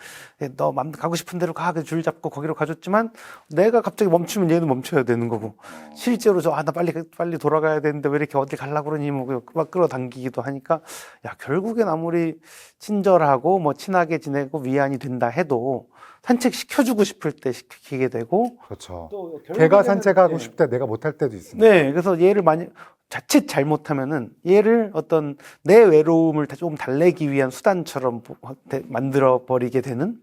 너 맘 가고 싶은 대로 가, 줄 잡고 거기로 가줬지만 내가 갑자기 멈추면 얘는 멈춰야 되는 거고, 실제로 나 빨리 돌아가야 되는데 왜 이렇게 어디 가려고 그러니 뭐 막 끌어당기기도 하니까, 야, 결국엔 아무리 친절하고 뭐 친하게 지내고 위안이 된다 해도 산책 시켜주고 싶을 때 시키게 되고, 그렇죠. 또 걔가 결국에는- 산책하고 네. 싶을 때 내가 못할 때도 있습니다. 네, 그래서 얘를 많이 자칫 잘못하면은 얘를 어떤 내 외로움을 좀 달래기 위한 수단처럼 만들어 버리게 되는,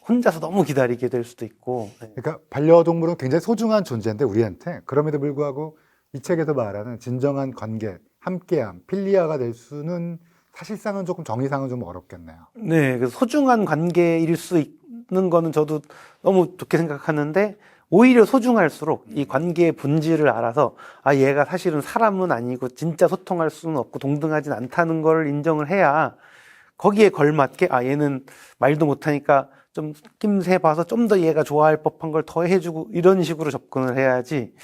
혼자서 너무 기다리게 될 수도 있고. 그러니까 반려동물은 굉장히 소중한 존재인데 우리한테, 그럼에도 불구하고 이 책에서 말하는 진정한 관계, 함께함, 필리아가 될 수는 사실상은 조금 정의상은 좀 어렵겠네요. 네, 그래서 소중한 관계일 수 있는 거는 저도 너무 좋게 생각하는데, 오히려 소중할수록 이 관계의 본질을 알아서 아, 얘가 사실은 사람은 아니고 진짜 소통할 수는 없고 동등하진 않다는 걸 인정을 해야 거기에 걸맞게 아, 얘는 말도 못하니까 좀 낌새 봐서 좀 더 얘가 좋아할 법한 걸 더 해주고 이런 식으로 접근을 해야지,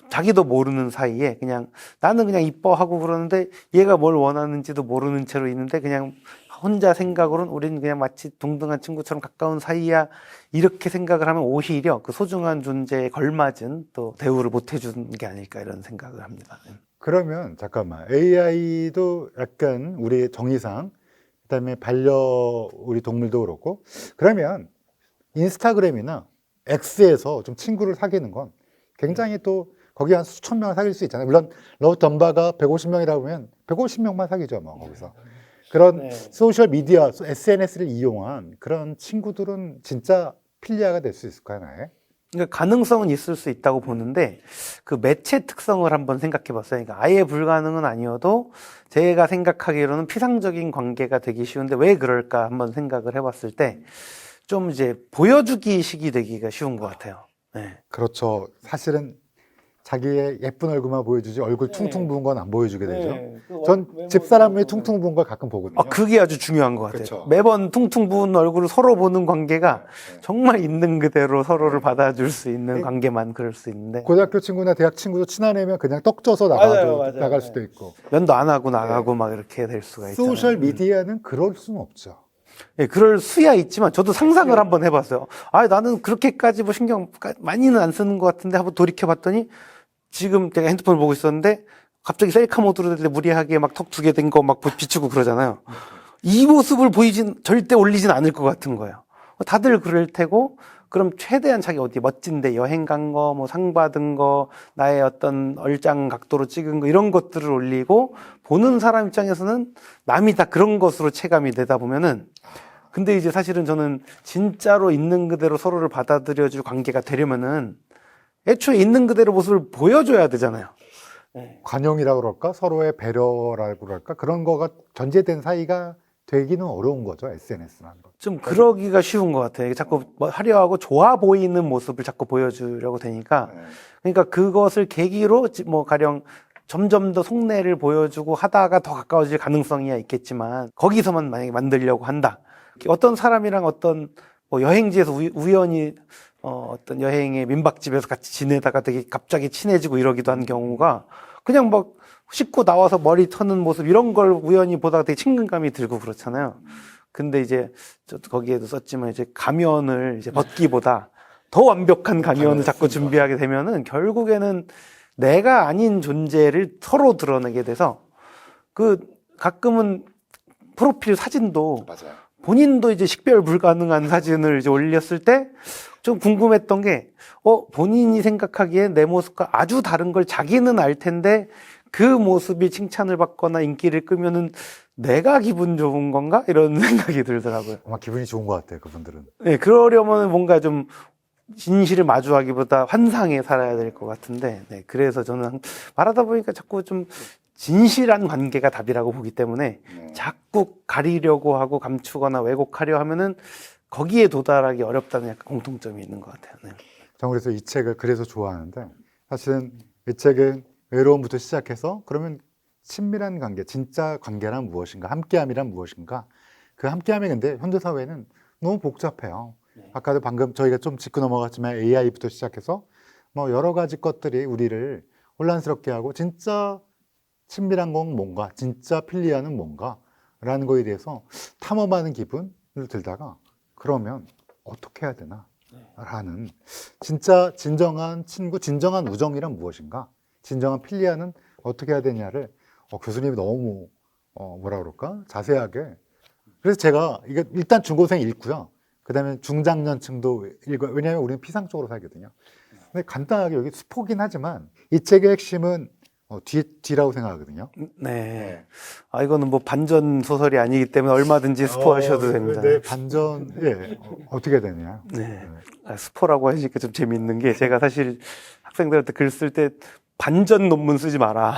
자기도 모르는 사이에 그냥 나는 그냥 이뻐하고 그러는데 얘가 뭘 원하는지도 모르는 채로 있는데 그냥 혼자 생각으로는 우리는 그냥 마치 동등한 친구처럼 가까운 사이야, 이렇게 생각을 하면 오히려 그 소중한 존재에 걸맞은 또 대우를 못 해주는 게 아닐까 이런 생각을 합니다. 그러면 잠깐만, AI도 약간 우리 정의상, 그다음에 우리 동물도 그렇고, 그러면 인스타그램이나 X에서 좀 친구를 사귀는 건 굉장히 또 거기 한 수천 명을 사귈 수 있잖아요. 물론 러브 덤바가 150명이라고 하면 150명만 사귀죠, 뭐 거기서. 그런 네. 소셜 미디어, SNS를 이용한 그런 친구들은 진짜 필리아가 될 수 있을까요, 나에? 그러니까 가능성은 있을 수 있다고 보는데, 그 매체 특성을 한번 생각해 봤어요. 그러니까 아예 불가능은 아니어도 제가 생각하기로는 피상적인 관계가 되기 쉬운데 왜 그럴까 한번 생각을 해봤을 때 좀 이제 보여주기식이 되기가 쉬운 것 같아요. 네. 그렇죠. 사실은 자기의 예쁜 얼굴만 보여주지 얼굴 퉁퉁 부은 건 안 보여주게 되죠. 전 집사람이 퉁퉁 부은 걸 가끔 보거든요. 아, 그게 아주 중요한 것 같아요. 그쵸. 매번 퉁퉁 부은 얼굴을 서로 보는 관계가 정말 있는 그대로 서로를 받아줄 수 있는 관계만 그럴 수 있는데, 고등학교 친구나 대학 친구도 친하면 그냥 떡 져서 맞아요. 나갈 수도 있고. 면도 안 하고 나가고 막 이렇게 될 수가 있잖아요. 소셜 미디어는 그럴 수는 없죠. 예, 그럴 수야 있지만 저도 상상을 한번 해봤어요. 아, 나는 그렇게까지 뭐 신경 많이는 안 쓰는 것 같은데 한번 돌이켜봤더니 지금 제가 핸드폰을 보고 있었는데 갑자기 셀카 모드로 될 때 무리하게 막 턱 두 개 된 거 막 비추고 그러잖아요. 이 모습을 절대 올리진 않을 것 같은 거예요. 다들 그럴 테고, 그럼 최대한 자기 어디 멋진데 여행 간 거, 뭐 상 받은 거, 나의 어떤 얼짱 각도로 찍은 거, 이런 것들을 올리고, 보는 사람 입장에서는 남이 다 그런 것으로 체감이 되다 보면은, 근데 이제 사실은 저는 진짜로 있는 그대로 서로를 받아들여줄 관계가 되려면은 애초에 있는 그대로 모습을 보여줘야 되잖아요. 관용이라고 그럴까? 서로의 배려라고 그럴까? 그런 거가 전제된 사이가 되기는 어려운 거죠, SNS라는 거. 좀 그러기가 쉬운 것 같아요. 자꾸 뭐 화려하고 좋아 보이는 모습을 자꾸 보여주려고 되니까. 그러니까 그것을 계기로 뭐 가령 점점 더 속내를 보여주고 하다가 더 가까워질 가능성이야 있겠지만, 거기서만 만약에 만들려고 한다. 어떤 사람이랑 어떤 뭐 여행지에서 우연히 어떤 여행의 민박집에서 같이 지내다가 되게 갑자기 친해지고 이러기도 한 경우가, 그냥 막 씻고 나와서 머리 터는 모습 이런 걸 우연히 보다가 되게 친근감이 들고 그렇잖아요. 근데 이제 저도 거기에도 썼지만 이제 가면을 이제 벗기보다 더 완벽한 가면을 자꾸 준비하게 되면은 결국에는 내가 아닌 존재를 서로 드러내게 돼서, 그 가끔은 프로필 사진도 맞아요. 본인도 이제 식별 불가능한 사진을 이제 올렸을 때 좀 궁금했던 게, 본인이 생각하기엔 내 모습과 아주 다른 걸 자기는 알 텐데 그 모습이 칭찬을 받거나 인기를 끄면은 내가 기분 좋은 건가? 이런 생각이 들더라고요. 아마 기분이 좋은 것 같아요, 그분들은. 네, 그러려면 뭔가 좀 진실을 마주하기보다 환상에 살아야 될 것 같은데, 네, 그래서 저는 말하다 보니까 자꾸 좀 진실한 관계가 답이라고 보기 때문에 자꾸 가리려고 하고 감추거나 왜곡하려 하면은 거기에 도달하기 어렵다는 약간 공통점이 있는 것 같아요. 네. 저는 그래서 이 책을 그래서 좋아하는데, 사실은 이 책은 외로움부터 시작해서 그러면 친밀한 관계, 진짜 관계란 무엇인가, 함께함이란 무엇인가. 그 함께함이 근데 현대사회는 너무 복잡해요. 아까도 방금 저희가 좀 짚고 넘어갔지만 AI부터 시작해서 뭐 여러 가지 것들이 우리를 혼란스럽게 하고, 진짜 친밀한 건 뭔가, 진짜 필리아는 뭔가 라는 거에 대해서 탐험하는 기분을 들다가, 그러면 어떻게 해야 되나 라는, 진짜 진정한 친구, 진정한 우정이란 무엇인가, 진정한 필리아는 어떻게 해야 되냐를 교수님이 너무 뭐라 그럴까, 자세하게. 그래서 제가 이거 일단 중고생 읽고요, 그 다음에 중장년층도 읽어요. 왜냐하면 우리는 피상 쪽으로 살거든요. 근데 간단하게 여기 스포긴 하지만 이 책의 핵심은 뒤라고 생각하거든요. 네. 아, 이거는 뭐 반전 소설이 아니기 때문에 얼마든지 스포하셔도 됩니다. 네, 반전, 어떻게 되냐. 네. 아, 스포라고 하시니까 좀 재밌는 게 제가 사실 학생들한테 글 쓸 때 반전 논문 쓰지 마라.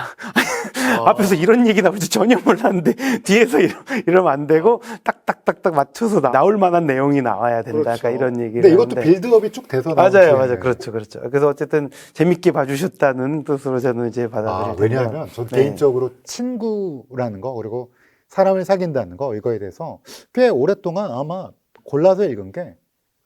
앞에서 이런 얘기 나올 줄 전혀 몰랐는데 뒤에서 이러면 안 되고 딱딱딱딱 맞춰서 나올 만한 내용이 나와야 된다. 그렇죠. 약간 이런 얘기를 근데 이것도 하는데. 빌드업이 쭉 돼서 나오는 맞아요, 기회예요. 맞아요. 그렇죠, 그렇죠. 그래서 어쨌든 재밌게 봐주셨다는 뜻으로 저는 이제 받아들일 텐데. 왜냐하면 전 네. 개인적으로 친구라는 거, 그리고 사람을 사귄다는 거, 이거에 대해서 꽤 오랫동안 아마 골라서 읽은 게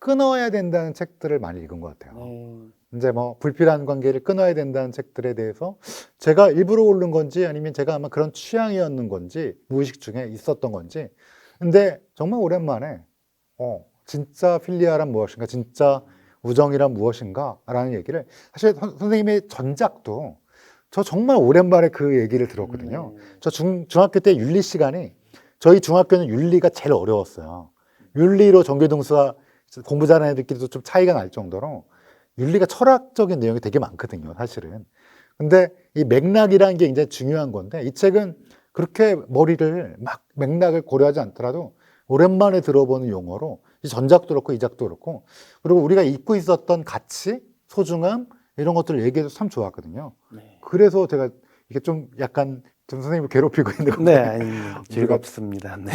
끊어야 된다는 책들을 많이 읽은 것 같아요. 이제 뭐 불필요한 관계를 끊어야 된다는 책들에 대해서 제가 일부러 고른 건지 아니면 제가 아마 그런 취향이었는 건지 무의식 중에 있었던 건지, 근데 정말 오랜만에 진짜 필리아란 무엇인가, 진짜 우정이란 무엇인가 라는 얘기를, 사실 선생님의 전작도 저 정말 오랜만에 그 얘기를 들었거든요. 저 중학교 때 윤리 시간이, 저희 중학교는 윤리가 제일 어려웠어요. 윤리로 전교등수가 공부 잘하는 애들끼리도 좀 차이가 날 정도로 윤리가 철학적인 내용이 되게 많거든요, 사실은. 근데 이 맥락이라는 게 굉장히 중요한 건데, 이 책은 그렇게 머리를 막 맥락을 고려하지 않더라도 오랜만에 들어보는 용어로, 이 전작도 그렇고 이 작도 그렇고, 그리고 우리가 잊고 있었던 가치, 소중함, 이런 것들을 얘기해서 참 좋았거든요. 네. 그래서 제가 이게 좀 약간 좀 선생님을 괴롭히고 있는 네, 건데, 아닙니다. 즐겁습니다. 네.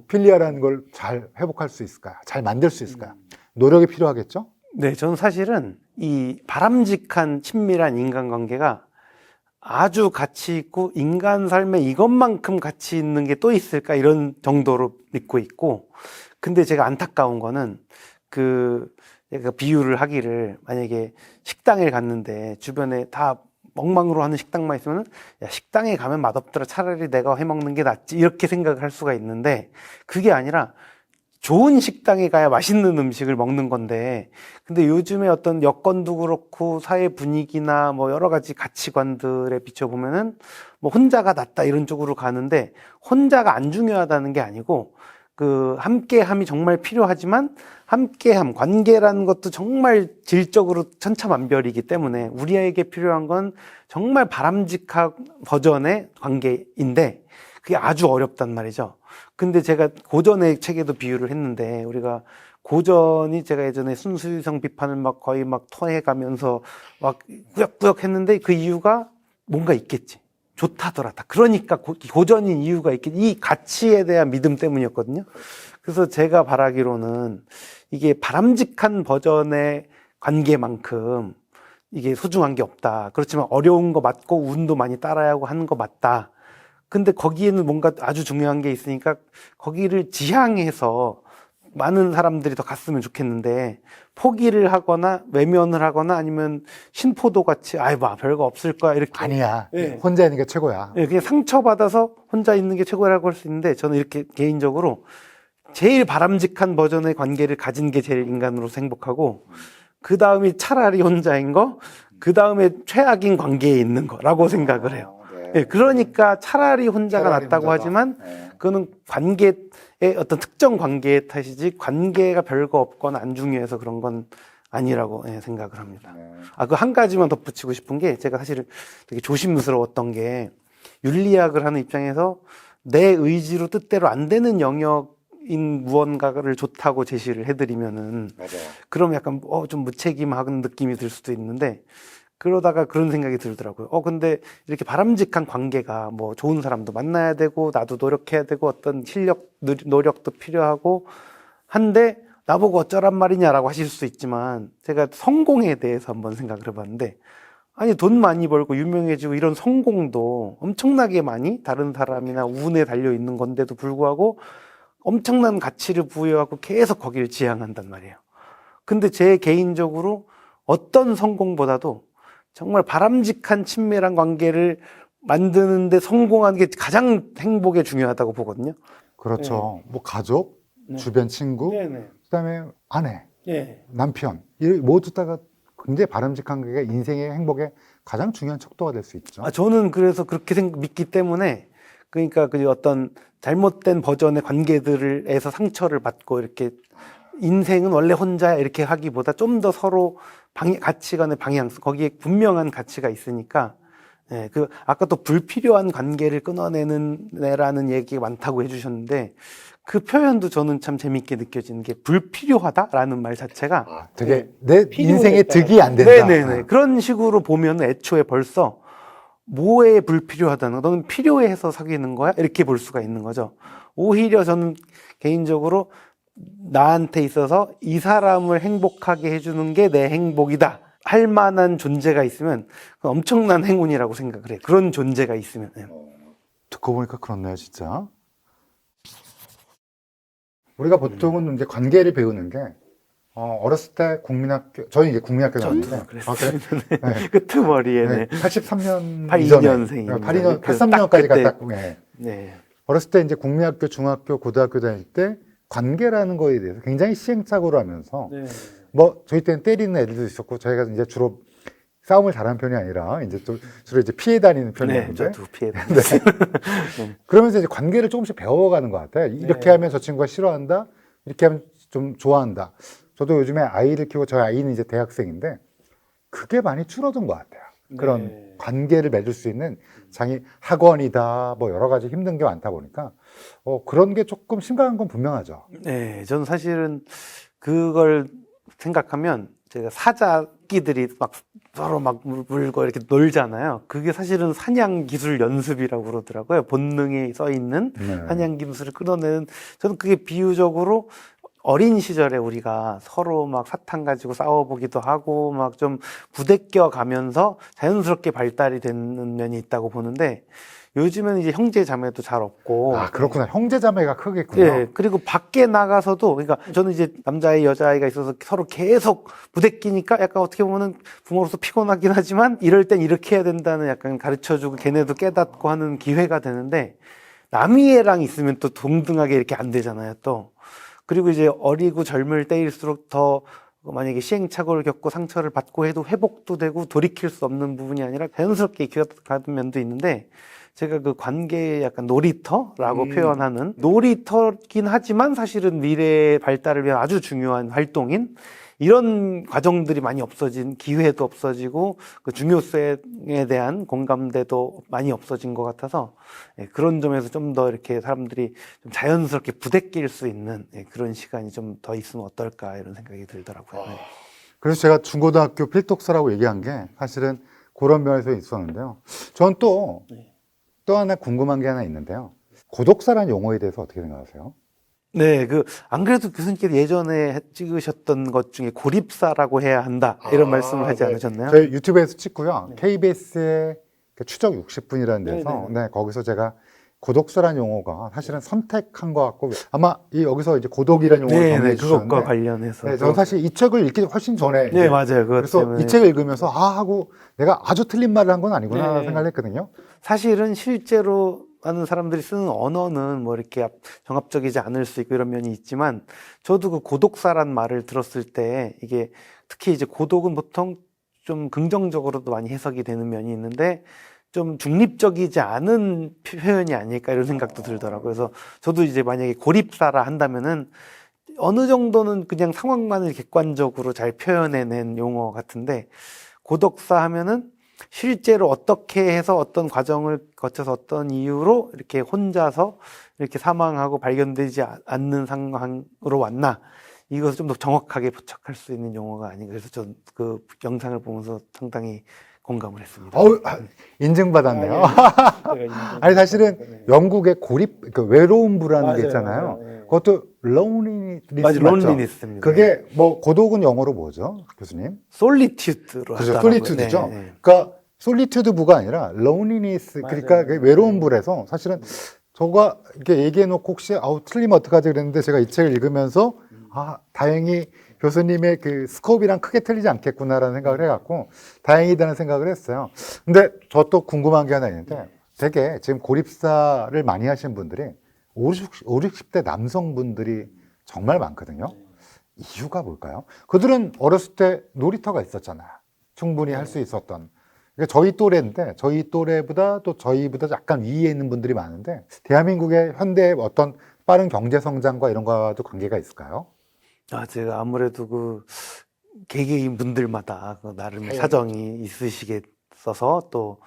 필리아라는 걸 잘 회복할 수 있을까요? 잘 만들 수 있을까요? 노력이 필요하겠죠? 네, 저는 사실은 이 바람직한 친밀한 인간관계가 아주 가치 있고 인간 삶에 이것만큼 가치 있는 게 또 있을까 이런 정도로 믿고 있고, 근데 제가 안타까운 거는 제가 비유를 하기를, 만약에 식당에 갔는데 주변에 다 엉망으로 하는 식당만 있으면, 야, 식당에 가면 맛없더라, 차라리 내가 해먹는 게 낫지, 이렇게 생각을 할 수가 있는데, 그게 아니라 좋은 식당에 가야 맛있는 음식을 먹는 건데, 근데 요즘에 어떤 여건도 그렇고 사회 분위기나 뭐 여러 가지 가치관들에 비춰보면은 뭐 혼자가 낫다 이런 쪽으로 가는데, 혼자가 안 중요하다는 게 아니고 함께함이 정말 필요하지만, 함께함, 관계라는 것도 정말 질적으로 천차만별이기 때문에 우리에게 필요한 건 정말 바람직한 버전의 관계인데, 그게 아주 어렵단 말이죠. 근데 제가 고전의 책에도 비유를 했는데, 우리가 고전이, 제가 예전에 순수유성 비판을 막 거의 막 토해가면서 막 꾸역꾸역 했는데, 그 이유가 뭔가 있겠지. 좋다더라. 그러니까 고전인 이유가 있겠지. 이 가치에 대한 믿음 때문이었거든요. 그래서 제가 바라기로는 이게 바람직한 버전의 관계만큼 이게 소중한 게 없다. 그렇지만 어려운 거 맞고 운도 많이 따라야 하고 하는 거 맞다. 근데 거기에는 뭔가 아주 중요한 게 있으니까 거기를 지향해서 많은 사람들이 더 갔으면 좋겠는데, 포기를 하거나 외면을 하거나 아니면 신포도 같이 뭐 별거 없을 거야 이렇게, 아니야. 네. 혼자 있는 게 최고야. 그냥 상처받아서 혼자 있는 게 최고라고 할 수 있는데, 저는 이렇게 개인적으로 제일 바람직한 버전의 관계를 가진 게 제일 인간으로서 행복하고, 그 다음이 차라리 혼자인 거, 그 다음에 최악인 관계에 있는 거라고 생각을 해요. 네, 그러니까 차라리 혼자가 낫다고 하지만, 그거는 관계의 어떤 특정 관계의 탓이지 관계가 별거 없거나 안 중요해서 그런 건 아니라고 생각을 합니다. 그 한 가지만 덧붙이고 싶은 게, 제가 사실 되게 조심스러웠던 게, 윤리학을 하는 입장에서 내 의지로 뜻대로 안 되는 영역인 무언가를 좋다고 제시를 해드리면은, 그럼 약간 좀 무책임한 느낌이 들 수도 있는데, 그러다가 그런 생각이 들더라고요. 근데 이렇게 바람직한 관계가 뭐 좋은 사람도 만나야 되고, 나도 노력해야 되고, 어떤 실력, 노력도 필요하고 한데, 나보고 어쩌란 말이냐라고 하실 수 있지만, 제가 성공에 대해서 한번 생각을 해봤는데, 아니, 돈 많이 벌고 유명해지고 이런 성공도 엄청나게 많이 다른 사람이나 운에 달려 있는 건데도 불구하고 엄청난 가치를 부여하고 계속 거기를 지향한단 말이에요. 근데 제 개인적으로 어떤 성공보다도 정말 바람직한 친밀한 관계를 만드는데 성공하는 게 가장 행복에 중요하다고 보거든요. 그렇죠. 뭐 가족, 주변 친구, 그다음에 아내, 남편, 이 모두 다가 굉장히 바람직한 게 인생의 행복의 가장 중요한 척도가 될 수 있죠. 저는 그래서 그렇게 믿기 때문에, 그러니까 그 어떤 잘못된 버전의 관계들에서 상처를 받고 이렇게 인생은 원래 혼자야 이렇게 하기보다 좀 더 서로 가치관의 방향성, 거기에 분명한 가치가 있으니까 예, 그 아까 또 불필요한 관계를 끊어내는 애라는 얘기가 많다고 해주셨는데 그 표현도 저는 참 재밌게 느껴지는 게 불필요하다라는 말 자체가 되게 내 필요에 인생에 따라- 득이 안 된다. 네네네. 그런 식으로 보면 애초에 벌써 뭐에 불필요하다는 거, 너는 필요해서 사귀는 거야? 이렇게 볼 수가 있는 거죠. 오히려 저는 개인적으로 나한테 있어서 이 사람을 행복하게 해주는 게 내 행복이다 할 만한 존재가 있으면 그건 엄청난 행운이라고 생각을 해요. 그런 존재가 있으면. 예. 듣고 보니까 그렇네요, 진짜. 우리가 보통은 이제 관계를 배우는 게 어렸을 때 국민학교, 저희 이제 국민학교 나왔는데 그랬습니다. 끄트머리에 네. 83년 82년생입니다. 82년, 그래서 83년까지 그때- 갔다. 네. 네. 어렸을 때 이제 국민학교, 중학교, 고등학교 다닐 때 관계라는 거에 대해서 굉장히 시행착오를 하면서 네. 뭐 저희 때는 때리는 애들도 있었고 저희가 이제 주로 싸움을 잘하는 편이 아니라 이제 또 주로 이제 피해 다니는 네, 편이었는데 저도 피해 다녔어요. 그러면서 이제 관계를 조금씩 배워가는 것 같아요. 이렇게 네. 하면 저 친구가 싫어한다. 이렇게 하면 좀 좋아한다. 저도 요즘에 아이를 키우고 저희 아이는 이제 대학생인데 그게 많이 줄어든 것 같아요. 그런 네. 관계를 맺을 수 있는 장이 학원이다 뭐 여러 가지 힘든 게 많다 보니까 그런 게 조금 심각한 건 분명하죠. 네, 저는 사실은 그걸 생각하면 제가 사자끼들이 막 서로 막 물고 이렇게 놀잖아요. 그게 사실은 사냥 기술 연습이라고 그러더라고요. 본능에 써 있는 네. 사냥 기술을 끌어내는 저는 그게 비유적으로 어린 시절에 우리가 서로 막 사탕 가지고 싸워보기도 하고 막 좀 부대껴 가면서 자연스럽게 발달이 되는 면이 있다고 보는데 요즘에는 이제 형제 자매도 잘 없고 아 그렇구나. 형제 자매가 크겠군요. 예, 그리고 밖에 나가서도, 그러니까 저는 이제 남자아이, 여자아이가 있어서 서로 계속 부대끼니까 약간 어떻게 보면은 부모로서 피곤하긴 하지만 이럴 땐 이렇게 해야 된다는 약간 가르쳐주고 걔네도 깨닫고 하는 기회가 되는데 남이 애랑 있으면 또 동등하게 이렇게 안 되잖아요, 또. 그리고 이제 어리고 젊을 때일수록 더 만약에 시행착오를 겪고 상처를 받고 해도 회복도 되고 돌이킬 수 없는 부분이 아니라 자연스럽게 기어가는 면도 있는데 제가 그 관계의 약간 놀이터라고 표현하는 놀이터긴 하지만 사실은 미래의 발달을 위한 아주 중요한 활동인 이런 과정들이 많이 없어진 기회도 없어지고 그 중요성에 대한 공감대도 많이 없어진 것 같아서 예, 그런 점에서 좀 더 이렇게 사람들이 좀 자연스럽게 부대낄 수 있는 예, 그런 시간이 좀 더 있으면 어떨까 이런 생각이 들더라고요. 네. 그래서 제가 중고등학교 필독서라고 얘기한 게 사실은 그런 면에서 있었는데요. 전 또 하나 궁금한 게 하나 있는데요. 고독사라는 용어에 대해서 어떻게 생각하세요? 네, 안 그래도 교수님께서 예전에 찍으셨던 것 중에 고립사라고 해야 한다, 이런 말씀을 하지 않으셨나요? 저희 유튜브에서 찍고요. KBS의 추적 60분이라는 데서 네, 네, 거기서 제가 고독사라는 용어가 사실은 선택한 것 같고 아마 여기서 이제 고독이라는 용어를 네, 정리해 네, 그것과 주셨는데 관련해서. 네, 저는 사실 이 책을 읽기 훨씬 전에 네, 맞아요. 그것 그래서 때문에. 이 책을 읽으면서 하고 내가 아주 틀린 말을 한 건 아니구나 네. 생각을 했거든요. 사실은 실제로 많은 사람들이 쓰는 언어는 뭐 이렇게 정합적이지 않을 수 있고 이런 면이 있지만 저도 그 고독사란 말을 들었을 때 이게 특히 이제 고독은 보통 좀 긍정적으로도 많이 해석이 되는 면이 있는데 좀 중립적이지 않은 표현이 아닐까 이런 생각도 들더라고요. 그래서 저도 이제 만약에 고립사라 한다면은 어느 정도는 그냥 상황만을 객관적으로 잘 표현해낸 용어 같은데 고독사 하면은 실제로 어떻게 해서 어떤 과정을 거쳐서 어떤 이유로 이렇게 혼자서 이렇게 사망하고 발견되지 않는 상황으로 왔나 이것을 좀 더 정확하게 포착할 수 있는 용어가 아닌가 그래서 전 그 영상을 보면서 상당히 공감을 했습니다. 인증받았네요. 네. 아니 사실은 영국의 고립, 그 외로움 부라는 게 맞아요, 있잖아요. 맞아요. 네. 그것도 loneliness 맞아요, 맞죠? loneliness입니다. 그게 뭐 고독은 영어로 뭐죠, 교수님? 솔리튜드로 그죠, 하더라고요. 솔리튜드죠. 네, 네. 그러니까 솔리튜드부가 아니라 loneliness, 그러니까 그 외로움 부래서 사실은 저가 이렇게 얘기해놓고 혹시 틀리면 어떡하지 그랬는데 제가 이 책을 읽으면서 다행히 교수님의 그 스코업이랑 크게 틀리지 않겠구나라는 생각을 해갖고 다행이다는 생각을 했어요. 근데 저 또 궁금한 게 하나 있는데 되게 지금 고립사를 많이 하시는 분들이 50, 60대 남성분들이 정말 많거든요. 이유가 뭘까요? 그들은 어렸을 때 놀이터가 있었잖아요. 충분히 할 수 있었던. 그러니까 저희 또래인데 저희 또래보다 또 저희보다 약간 위에 있는 분들이 많은데 대한민국의 현대의 어떤 빠른 경제 성장과 이런 거와도 관계가 있을까요? 제가 아무래도 그 개개인 분들마다 그 나름의 사정이 있으시겠어서 또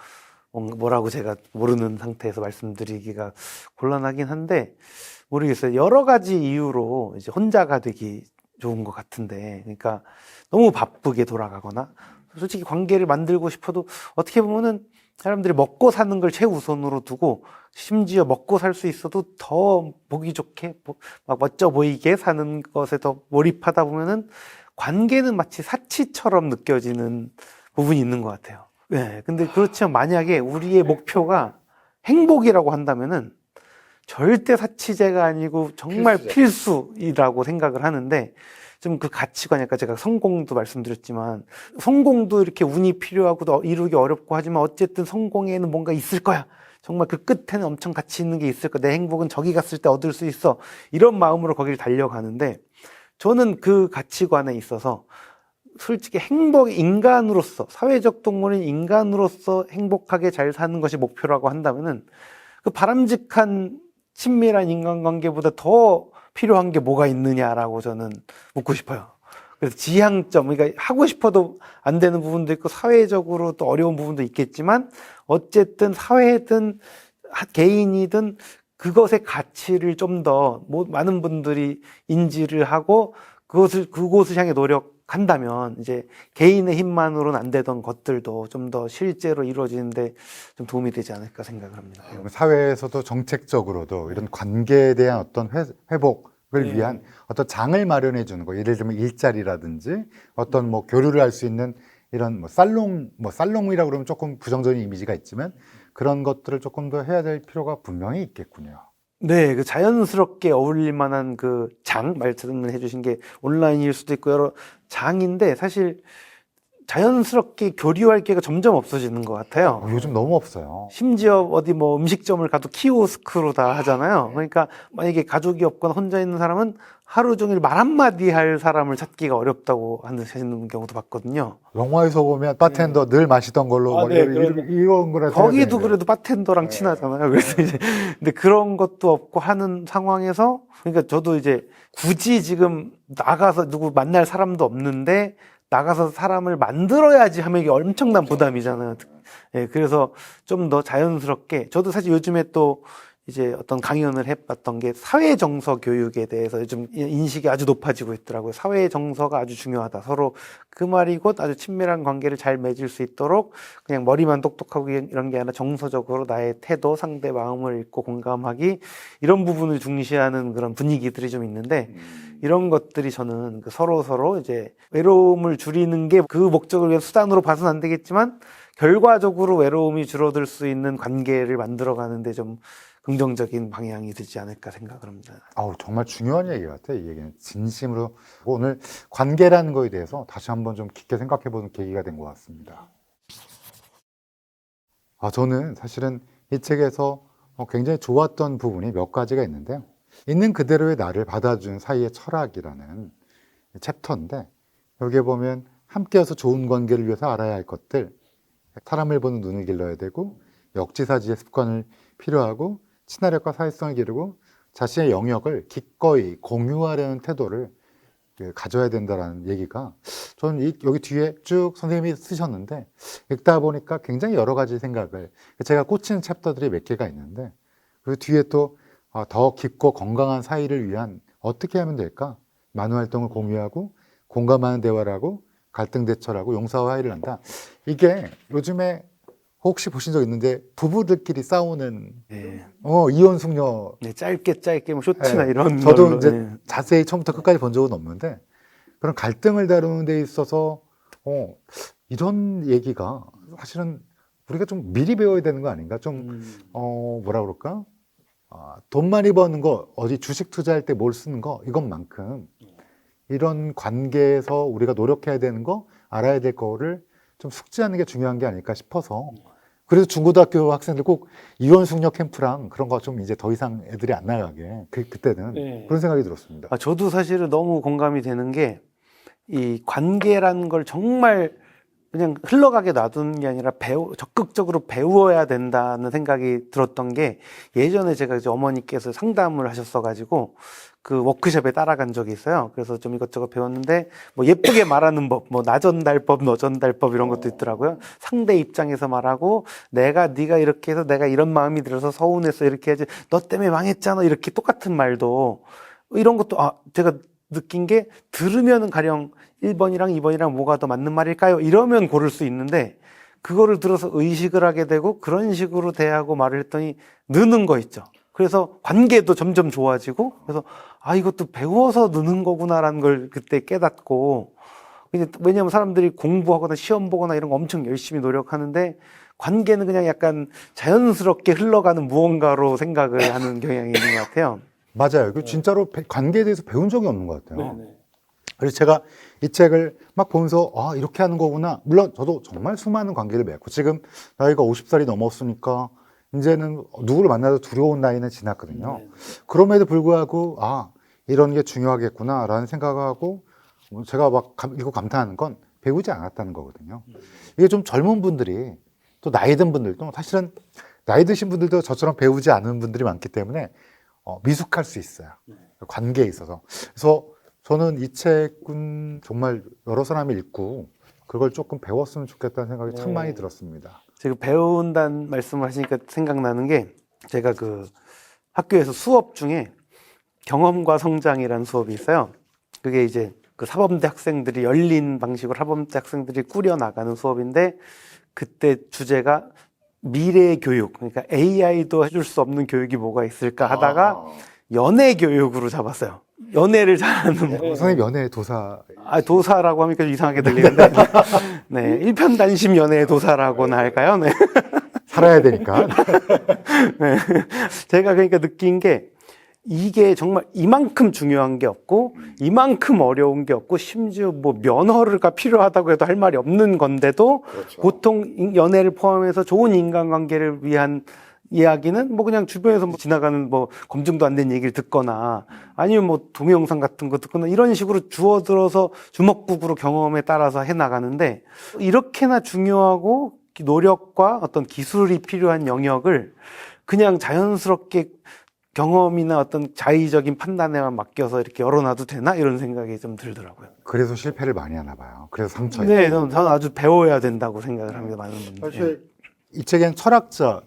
뭐라고 제가 모르는 상태에서 말씀드리기가 곤란하긴 한데, 모르겠어요. 여러 가지 이유로 이제 혼자가 되기 좋은 것 같은데, 그러니까 너무 바쁘게 돌아가거나, 솔직히 관계를 만들고 싶어도 어떻게 보면은 사람들이 먹고 사는 걸 최우선으로 두고, 심지어 먹고 살 수 있어도 더 보기 좋게, 막 멋져 보이게 사는 것에 더 몰입하다 보면은 관계는 마치 사치처럼 느껴지는 부분이 있는 것 같아요. 네. 근데 그렇지만 만약에 우리의 목표가 행복이라고 한다면은 절대 사치제가 아니고 정말 필수이라고 생각을 하는데, 좀 그 가치관이, 아까 제가 성공도 말씀드렸지만, 성공도 이렇게 운이 필요하고 또 이루기 어렵고 하지만 어쨌든 성공에는 뭔가 있을 거야. 정말 그 끝에는 엄청 가치 있는 게 있을 거야. 내 행복은 저기 갔을 때 얻을 수 있어. 이런 마음으로 거기를 달려가는데, 저는 그 가치관에 있어서 솔직히 인간으로서, 사회적 동물인 인간으로서 행복하게 잘 사는 것이 목표라고 한다면은, 그 바람직한 친밀한 인간관계보다 더 필요한 게 뭐가 있느냐라고 저는 묻고 싶어요. 그래서 지향점, 그러니까 하고 싶어도 안 되는 부분도 있고 사회적으로 또 어려운 부분도 있겠지만, 어쨌든 사회든 개인이든 그것의 가치를 좀 더 많은 분들이 인지를 하고 그곳을 향해 노력한다면, 이제 개인의 힘만으로는 안 되던 것들도 좀 더 실제로 이루어지는데 좀 도움이 되지 않을까 생각을 합니다. 사회에서도 정책적으로도 이런 관계에 대한 어떤 회복을 위한 어떤 장을 마련해 주는 거, 예를 들면 일자리라든지 어떤 뭐 교류를 할 수 있는 이런 살롱이라고 그러면 조금 부정적인 이미지가 있지만, 그런 것들을 조금 더 해야 될 필요가 분명히 있겠군요. 네, 그 자연스럽게 어울릴 만한 그 말씀을 해주신 게 온라인일 수도 있고 여러 장인데, 사실 자연스럽게 교류할 기회가 점점 없어지는 것 같아요. 요즘 너무 없어요. 심지어 어디 뭐 음식점을 가도 키오스크로 다 하잖아요. 그러니까 만약에 가족이 없거나 혼자 있는 사람은 하루 종일 말 한마디 할 사람을 찾기가 어렵다고 하시는 경우도 봤거든요. 영화에서 보면 바텐더 늘 마시던 걸로 이런 거라 거기도 그래도 바텐더랑 친하잖아요. 그래서 이제 근데 그런 것도 없고 하는 상황에서, 그러니까 저도 이제 굳이 지금 나가서 누구 만날 사람도 없는데 나가서 사람을 만들어야지 하면 이게 엄청난 부담이잖아요. 예, 그래서 좀 더 자연스럽게, 저도 사실 요즘에 또 이제 어떤 강연을 해봤던 게 사회 정서 교육에 대해서 요즘 인식이 아주 높아지고 있더라고요. 사회 정서가 아주 중요하다. 서로 그 말이 곧 아주 친밀한 관계를 잘 맺을 수 있도록 그냥 머리만 똑똑하고 이런 게 아니라 정서적으로 나의 태도, 상대 마음을 읽고 공감하기, 이런 부분을 중시하는 그런 분위기들이 좀 있는데, 이런 것들이 저는 서로 이제 외로움을 줄이는 게 그 목적을 위한 수단으로 봐서는 안 되겠지만, 결과적으로 외로움이 줄어들 수 있는 관계를 만들어가는데 좀 긍정적인 방향이 되지 않을까 생각을 합니다. 정말 중요한 얘기 같아요. 이 얘기는 진심으로 오늘 관계라는 거에 대해서 다시 한번 좀 깊게 생각해보는 계기가 된 것 같습니다. 저는 사실은 이 책에서 굉장히 좋았던 부분이 몇 가지가 있는데요. 있는 그대로의 나를 받아준 사이의 철학이라는 챕터인데, 여기에 보면 함께여서 좋은 관계를 위해서 알아야 할 것들, 사람을 보는 눈을 길러야 되고, 역지사지의 습관을 필요하고, 친화력과 사회성을 기르고, 자신의 영역을 기꺼이 공유하려는 태도를 가져야 된다는 얘기가, 저는 여기 뒤에 쭉 선생님이 쓰셨는데 읽다 보니까 굉장히 여러 가지 생각을, 제가 꽂히는 챕터들이 몇 개가 있는데, 그 뒤에 또 더 깊고 건강한 사이를 위한 어떻게 하면 될까? 많은 활동을 공유하고 공감하는 대화를 하고 갈등 대처를 용서와 화해를 한다. 이게 요즘에 혹시 보신 적 있는데, 부부들끼리 싸우는 이혼 숙녀, 짧게 뭐 쇼츠나 이런 저도 걸로, 이제 자세히 처음부터 끝까지 본 적은 없는데, 그런 갈등을 다루는 데 있어서 이런 얘기가 사실은 우리가 좀 미리 배워야 되는 거 아닌가? 좀 뭐라 그럴까? 돈 많이 버는 거, 어디 주식 투자할 때 뭘 쓰는 거, 이것만큼 이런 관계에서 우리가 노력해야 되는 거, 알아야 될 거를 좀 숙지하는 게 중요한 게 아닐까 싶어서, 그래서 중고등학교 학생들 꼭 이혼 숙녀 캠프랑 그런 거 좀 이제 더 이상 애들이 안 나가게, 그때는 그런 생각이 들었습니다. 저도 사실은 너무 공감이 되는 게, 이 관계라는 걸 정말 그냥 흘러가게 놔두는 게 아니라 적극적으로 배워야 된다는 생각이 들었던 게, 예전에 제가 이제 어머니께서 상담을 하셨어가지고 그 워크숍에 따라간 적이 있어요. 그래서 좀 이것저것 배웠는데 뭐 예쁘게 말하는 법, 뭐 나전달법, 너전달법 이런 것도 있더라고요. 상대 입장에서 말하고 네가 이렇게 해서 내가 이런 마음이 들어서 서운해서 이렇게 해야지 너 때문에 망했잖아 이렇게 똑같은 말도 이런 것도 제가 느낀 게 들으면은 가령 1번이랑 2번이랑 뭐가 더 맞는 말일까요? 이러면 고를 수 있는데 그거를 들어서 의식을 하게 되고 그런 식으로 대하고 말을 했더니 느는 거 있죠. 그래서 관계도 점점 좋아지고 그래서 이것도 배워서 느는 거구나라는 걸 그때 깨닫고 왜냐하면 사람들이 공부하거나 시험 보거나 이런 거 엄청 열심히 노력하는데 관계는 그냥 약간 자연스럽게 흘러가는 무언가로 생각을 하는 경향이 있는 것 같아요. 맞아요. 그 진짜로 관계에 대해서 배운 적이 없는 것 같아요. 네네. 그래서 제가 이 책을 막 보면서 이렇게 하는 거구나. 물론 저도 정말 수많은 관계를 맺고 지금 나이가 50살이 넘었으니까 이제는 누구를 만나도 두려운 나이는 지났거든요. 네. 그럼에도 불구하고 이런 게 중요하겠구나라는 생각을 하고 제가 막 이거 감탄하는 건 배우지 않았다는 거거든요. 이게 좀 젊은 분들이 또 나이 든 분들도 사실은 나이 드신 분들도 저처럼 배우지 않은 분들이 많기 때문에 미숙할 수 있어요. 관계에 있어서. 그래서 저는 이 책은 정말 여러 사람이 읽고 그걸 조금 배웠으면 좋겠다는 생각이 참 많이 들었습니다. 제가 배운다는 말씀을 하시니까 생각나는 게 제가 그 학교에서 수업 중에 경험과 성장이라는 수업이 있어요. 그게 이제 그 사범대 학생들이 열린 방식으로 사범대 학생들이 꾸려 나가는 수업인데 그때 주제가 미래 교육, 그러니까 AI도 해줄 수 없는 교육이 뭐가 있을까 하다가 연애 교육으로 잡았어요. 연애를 잘하는 선생님 연애 도사 도사라고 하니까 좀 이상하게 들리는데 네, 일편단심 연애의 도사라고나 할까요? 네. 살아야 되니까. 네. 제가 그러니까 느낀 게 이게 정말 이만큼 중요한 게 없고 이만큼 어려운 게 없고 심지어 뭐 면허가 필요하다고 해도 할 말이 없는 건데도 보통 연애를 포함해서 좋은 인간관계를 위한 이야기는 뭐 그냥 주변에서 뭐 지나가는 뭐 검증도 안 된 얘기를 듣거나 아니면 뭐 동영상 같은 거 듣거나 이런 식으로 주워들어서 주먹국으로 경험에 따라서 해 나가는데 이렇게나 중요하고 노력과 어떤 기술이 필요한 영역을 그냥 자연스럽게 경험이나 어떤 자의적인 판단에만 맡겨서 이렇게 열어놔도 되나 이런 생각이 좀 들더라고요. 그래서 실패를 많이 하나 봐요. 그래서 상처. 네, 저는 아주 배워야 된다고 생각을 합니다. 많은 분들. 사실 이 책엔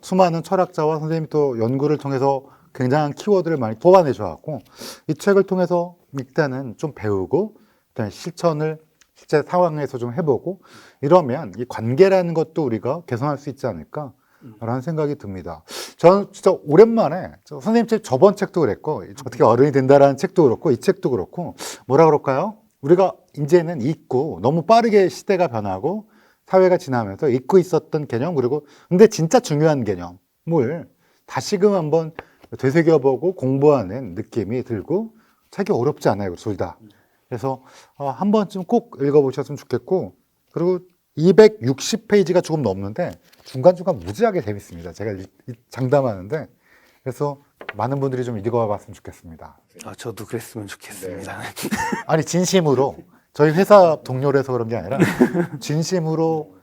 수많은 철학자와 선생님이 또 연구를 통해서 굉장한 키워드를 많이 뽑아내셔갖고 이 책을 통해서 일단은 좀 배우고 그다음에 실천을 실제 상황에서 좀 해보고 이러면 이 관계라는 것도 우리가 개선할 수 있지 않을까라는 생각이 듭니다. 저는 진짜 오랜만에 선생님 책 저번 책도 그랬고 어떻게 어른이 된다라는 책도 그렇고 이 책도 그렇고 뭐라 그럴까요? 우리가 이제는 잊고 너무 빠르게 시대가 변하고 사회가 지나면서 잊고 있었던 개념 그리고 근데 진짜 중요한 개념을 다시금 한번 되새겨보고 공부하는 느낌이 들고 책이 어렵지 않아요. 둘 다. 그래서 한 번쯤 꼭 읽어보셨으면 좋겠고 그리고 260페이지가 조금 넘는데 중간중간 무지하게 재밌습니다. 제가 장담하는데 그래서 많은 분들이 좀 읽어봤으면 좋겠습니다. 저도 그랬으면 좋겠습니다. 네. 아니 진심으로 저희 회사 동료라서 그런 게 아니라 진심으로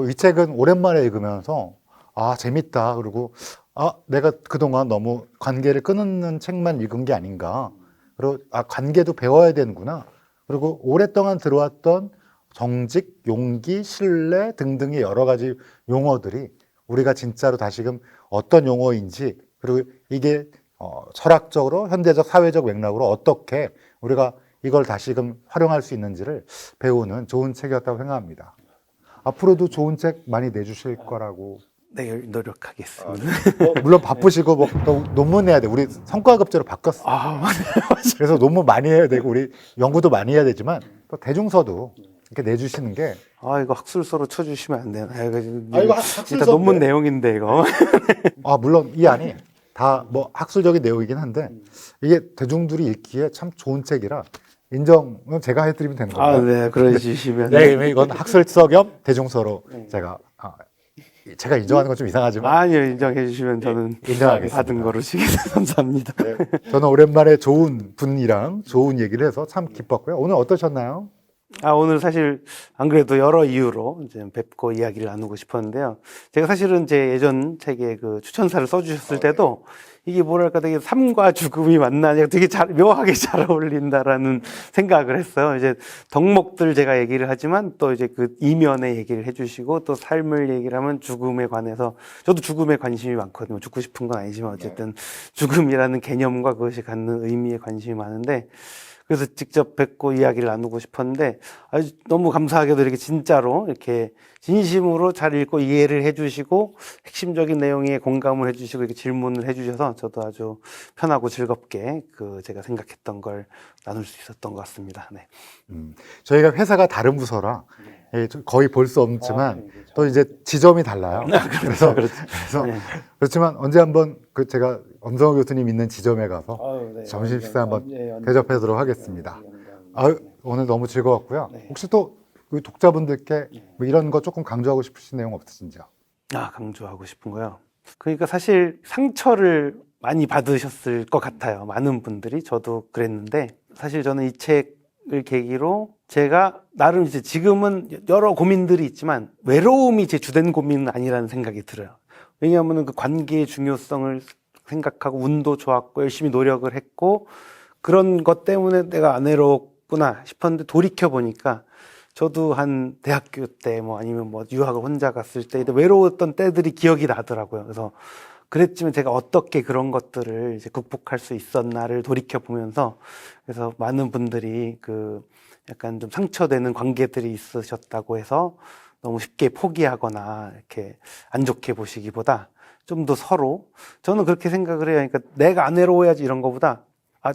이 책은 오랜만에 읽으면서 재밌다 그리고 내가 그동안 너무 관계를 끊는 책만 읽은 게 아닌가 그리고 관계도 배워야 되는구나 그리고 오랫동안 들어왔던 정직, 용기, 신뢰 등등의 여러 가지 용어들이 우리가 진짜로 다시금 어떤 용어인지 그리고 이게 철학적으로 현대적 사회적 맥락으로 어떻게 우리가 이걸 다시금 활용할 수 있는지를 배우는 좋은 책이었다고 생각합니다. 앞으로도 좋은 책 많이 내주실 거라고. 네, 노력하겠습니다. 물론 바쁘시고 또 논문 내야 돼. 우리 성과급제로 바꿨어. 맞아요. 그래서 논문 많이 해야 되고 우리 연구도 많이 해야 되지만 또 대중서도 이렇게 내주시는 게. 이거 학술서로 쳐주시면 안 되나? 이거 학술서인데. 일단 논문 내용인데 이거. 물론 이 안이 다 뭐 학술적인 내용이긴 한데 이게 대중들이 읽기에 참 좋은 책이라 인정은 제가 해드리면 되는 거예요. 네, 그러시면. 네, 이건 학술서 겸 대중서로 제가 인정하는 건 좀 이상하지만 아니요, 인정해 주시면 저는 인정하겠습니다. 받은 거로 지겠습니다. 감사합니다. 네, 저는 오랜만에 좋은 분이랑 좋은 얘기를 해서 참 기뻤고요. 오늘 어떠셨나요? 오늘 사실 안 그래도 여러 이유로 이제 뵙고 이야기를 나누고 싶었는데요. 제가 사실은 제 예전 책에 그 추천사를 써주셨을 때도 이게 뭐랄까 되게 삶과 죽음이 만나냐 되게 묘하게 잘 어울린다라는 생각을 했어요. 이제 덕목들 제가 얘기를 하지만 또 이제 그 이면의 얘기를 해주시고 또 삶을 얘기를 하면 죽음에 관해서 저도 죽음에 관심이 많거든요. 죽고 싶은 건 아니지만 어쨌든 죽음이라는 개념과 그것이 갖는 의미에 관심이 많은데 그래서 직접 뵙고 이야기를 나누고 싶었는데 아주 너무 감사하게도 이렇게 진짜로 이렇게 진심으로 잘 읽고 이해를 해주시고 핵심적인 내용에 공감을 해주시고 이렇게 질문을 해주셔서 저도 아주 편하고 즐겁게 그 제가 생각했던 걸 나눌 수 있었던 것 같습니다. 네. 저희가 회사가 다른 부서라 예, 거의 볼 수 없지만 네, 그렇죠. 또 이제 지점이 달라요. 그래서 네. 그렇지만 언제 한번 그 제가 엄성호 교수님 있는 지점에 가서 네. 점심 식사 한번 네, 대접하도록 하겠습니다. 오늘 너무 즐거웠고요. 네. 혹시 또 우리 독자분들께 뭐 이런 거 조금 강조하고 싶으신 내용 없으신지요? 강조하고 싶은 거요. 그러니까 사실 상처를 많이 받으셨을 것 같아요. 많은 분들이 저도 그랬는데 사실 저는 이 책을 계기로 제가 나름 이제 지금은 여러 고민들이 있지만 외로움이 제 주된 고민은 아니라는 생각이 들어요. 왜냐하면 그 관계의 중요성을 생각하고 운도 좋았고 열심히 노력을 했고 그런 것 때문에 내가 안 외롭구나 싶었는데 돌이켜 보니까 저도 한 대학교 때 뭐 아니면 뭐 유학을 혼자 갔을 때 외로웠던 때들이 기억이 나더라고요. 그래서 그랬지만 제가 어떻게 그런 것들을 이제 극복할 수 있었나를 돌이켜 보면서 그래서 많은 분들이 그 약간 좀 상처되는 관계들이 있으셨다고 해서 너무 쉽게 포기하거나 이렇게 안 좋게 보시기보다 좀 더 서로 저는 그렇게 생각을 해요. 그러니까 내가 안 외로워야지 이런 거보다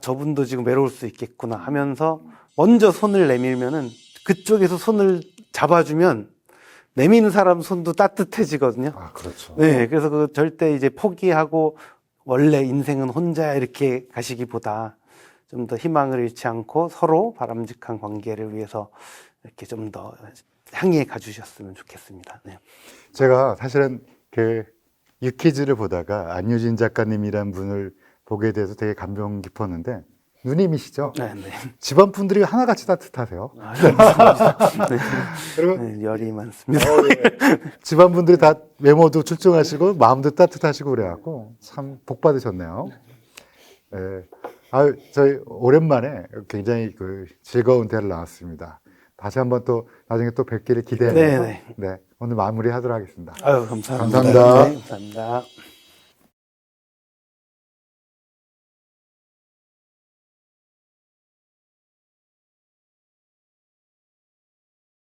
저분도 지금 외로울 수 있겠구나 하면서 먼저 손을 내밀면은 그쪽에서 손을 잡아주면 내미는 사람 손도 따뜻해지거든요. 그렇죠. 네, 그래서 그 절대 이제 포기하고 원래 인생은 혼자 이렇게 가시기보다 좀 더 희망을 잃지 않고 서로 바람직한 관계를 위해서 이렇게 좀 더 향해 가주셨으면 좋겠습니다. 네. 제가 사실은 그 유퀴즈를 보다가 안유진 작가님이란 분을 보게 돼서 되게 감명 깊었는데 누님이시죠? 네, 네. 집안 분들이 하나같이 따뜻하세요. 그리고 네, 열이 많습니다. 집안 분들이 다 외모도 출중하시고 마음도 따뜻하시고 그래갖고 참 복 받으셨네요. 예. 저희 오랜만에 굉장히 그 즐거운 대화를 나왔습니다. 다시 한번 또 나중에 또 뵙기를 기대하면서 네, 네. 네, 오늘 마무리하도록 하겠습니다. 감사합니다. 감사합니다. 네, 감사합니다.